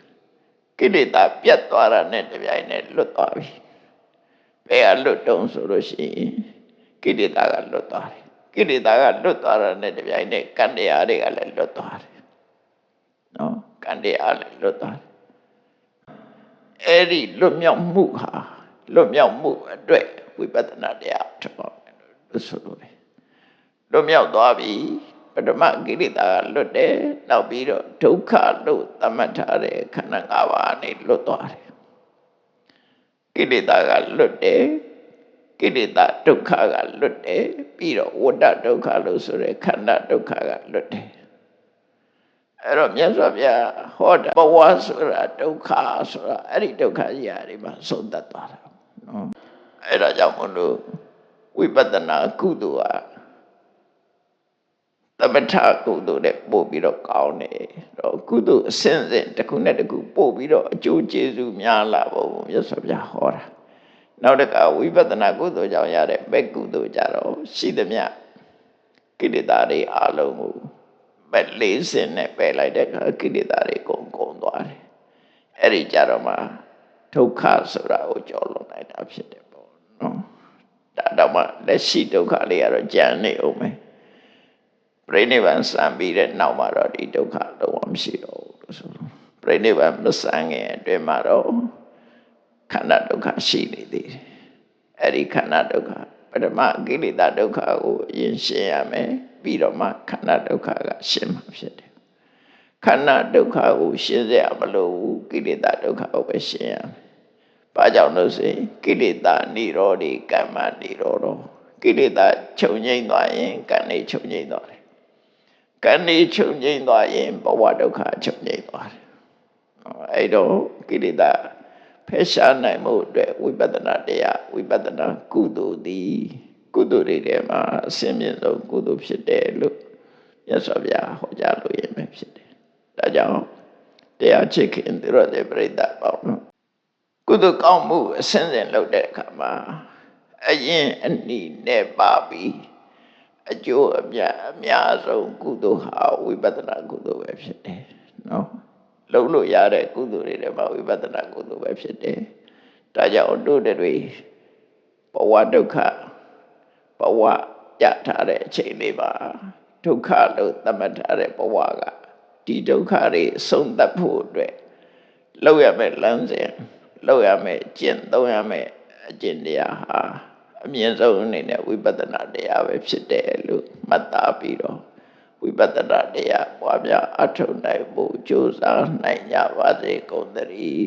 ကိလေသာပြတ်သွားတာနဲ့တပြိုင်နက်လွတ်သွားပြီဘယ်ကလွတ်တုံးဆိုလို့ရှိရင်ကိလေသာကလွတ်သွားတယ်ကိလေသာကလွတ်သွားတာနဲ့တပြိုင်နက်ကံတရားတွေကလည်းလွတ်သွားတယ်နော်ကံတရားလည်းလွတ်သွားတယ်အဲ့ဒီလွတ်မြောက်မှုဟာလွတ်မြောက်မှုအတွက်ဝိပဿနာတရားထောက်လို့ဆိုလို့လွတ်မြောက်သွားပြီပထမကိလေသာကလွတ်တယ်နောက်ပြီးတော့ဒုက္ခလို့သတ်မှတ်ထားတဲ့ခန္ဓာ၅ပါးနဲ့လွတ်သွားတယ်ကိလေသာကလွတ်တယ် ကိလေသာဒုက္ခကလွတ်တယ်ပြီးတော့ဝတ္တဒုက္ခလို့ဆိုရဲခန္ဓာဒုက္ခကလွတ်တယ်အဲ့တော့မြတ်စွာဘုရားဟောတာဘဝဆိုတာဒုက္ခဆိုတာအဲ့ဒီဒုက္ခကြီးရာတွေမှာဆုံးသက်သွားတာနော်အဲ့ဒါကြောင့်မလို့ဝိပဿနာကုသိုလ်ဟာသမထကုသိုလ်နဲ့ပို့ပြီးတော့ကောင်းတယ်တော့ကုသိုလ်အစဉ်စဉ်တစ်ခုနဲ့တစ်ခုပို့ပြီးတော့အကျိုးကျေးဇူးများလာဖို့မြတ်စွာဘုရားဟောတာနောက်တစ်ခါဝိပဿနာကုသိုလ်ကြောင့်ရတဲ့ဘက်ကုသိုလ်ကြတော့ရှိသမျှကိလေသာတွေအလုံးကိုပဲလေးစင်နဲ့ပယ်လိုက်တဲ့အခါကိလေသာတွေကုန်သွားတယ်အဲ့ဒီကြတော့မှဒုက္ခဆိုတာကိုကြော်လွန်လိုက်တာဖြစ်တယ်ပေါ့နော်ဒါတော့မှလက်ရှိဒုက္ခလေးကတော့ကြံနေအောင်ပဲပြိဋိဘံစံပြီးတဲ့နောက်မှာတော့ဒီဒုက္ခလုံးဝမရှိတော့ဘူးလို့ဆိုလို့ပြိဋိဘံမစံခင်အတွင်းမှာတော့ခန္ဓာဒုက္ခရှိနေသေးတယ်အဲ့ဒီခန္ဓာဒုက္ခပထမကိလေသာဒုက္ခကိုအရင်ရှင်းရမယ်ပြီးတော့မှခန္ဓာဒုက္ခကရှင်းမှာဖြစ်တယ်ခန္ဓာဒုက္ခကိုရှင်းရမလို့ဘူးကိလေသာဒုက္ခကိုပဲရှင်းရမယ်ဘာကြောင့်လို့ဆိုရင်ကိလေသာនិရောဓိကမ္မនិရောဓကိလေသာချုပ်ငြိမ်းသွားရင်ကံနေချုပ်ငြိမ်းသွားတယ်ကံနေချုပ်ငြိမ်းသွားရင်ဘဝဒုက္ခချုပ်ငြိမ်းသွားတယ်အဲ့တော့ကိလေသာဖယ်ရှားနိုင်မှုအတွက်ဝိပဿနာတရားဝိပဿနာကုသိုလ်သည်ကုသိုလ်တွေထဲမှာအစင်းမြင့်ဆုံးကုသိုလ်ဖြစ်တယ်လို့မြတ်စွာဘုရားဟောကြားလို့ရမယ်ဖြစ်တယ်ဒါကြောင့်တရားချစ်ခင်သူတော်တဲ့ပြိဿပေါင်းကုသိုလ်ကောင်းမှုအစဉ်စဉ်လုပ်တဲ့အခါမှာအရင်အနည်းနဲ့ပါပြီးအကျိုးအများဆုံးကုသိုလ်ဟာဝိပဿနာကုသိုလ်ပဲဖြစ်တယ်နော်လုပ်လို့ရတဲ့ကုသိုလ်တွေထဲမှာဝိပဿနာကုသိုလ်ပဲဖြစ်တယ်ဒါကြောင့်တို့တွေဘဝဒုက္ခဘဝရထားတဲ့အချိန်လေးပါဒုက္ခလို့သတ်မှတ်ထားတဲ့ဘဝကဒီဒုက္ခတွေဆုံးသတ်ဖို့အတွက်လောက်ရမယ့်လမ်းစဉ်လောက်ရမယ့်ကျင့်သုံးရမယ့်အကျင့်တရားဟာအမြင့်ဆုံးအနေနဲ့ဝိပဿနာတရားပဲဖြစ်တယ်လို့မှတ်သားပြီးတော့ဝိပဿနာတရားပွားများအထောက်နိုင်ဖို့ကြိုးစားနိုင်ကြပါစေကုန်သတည်း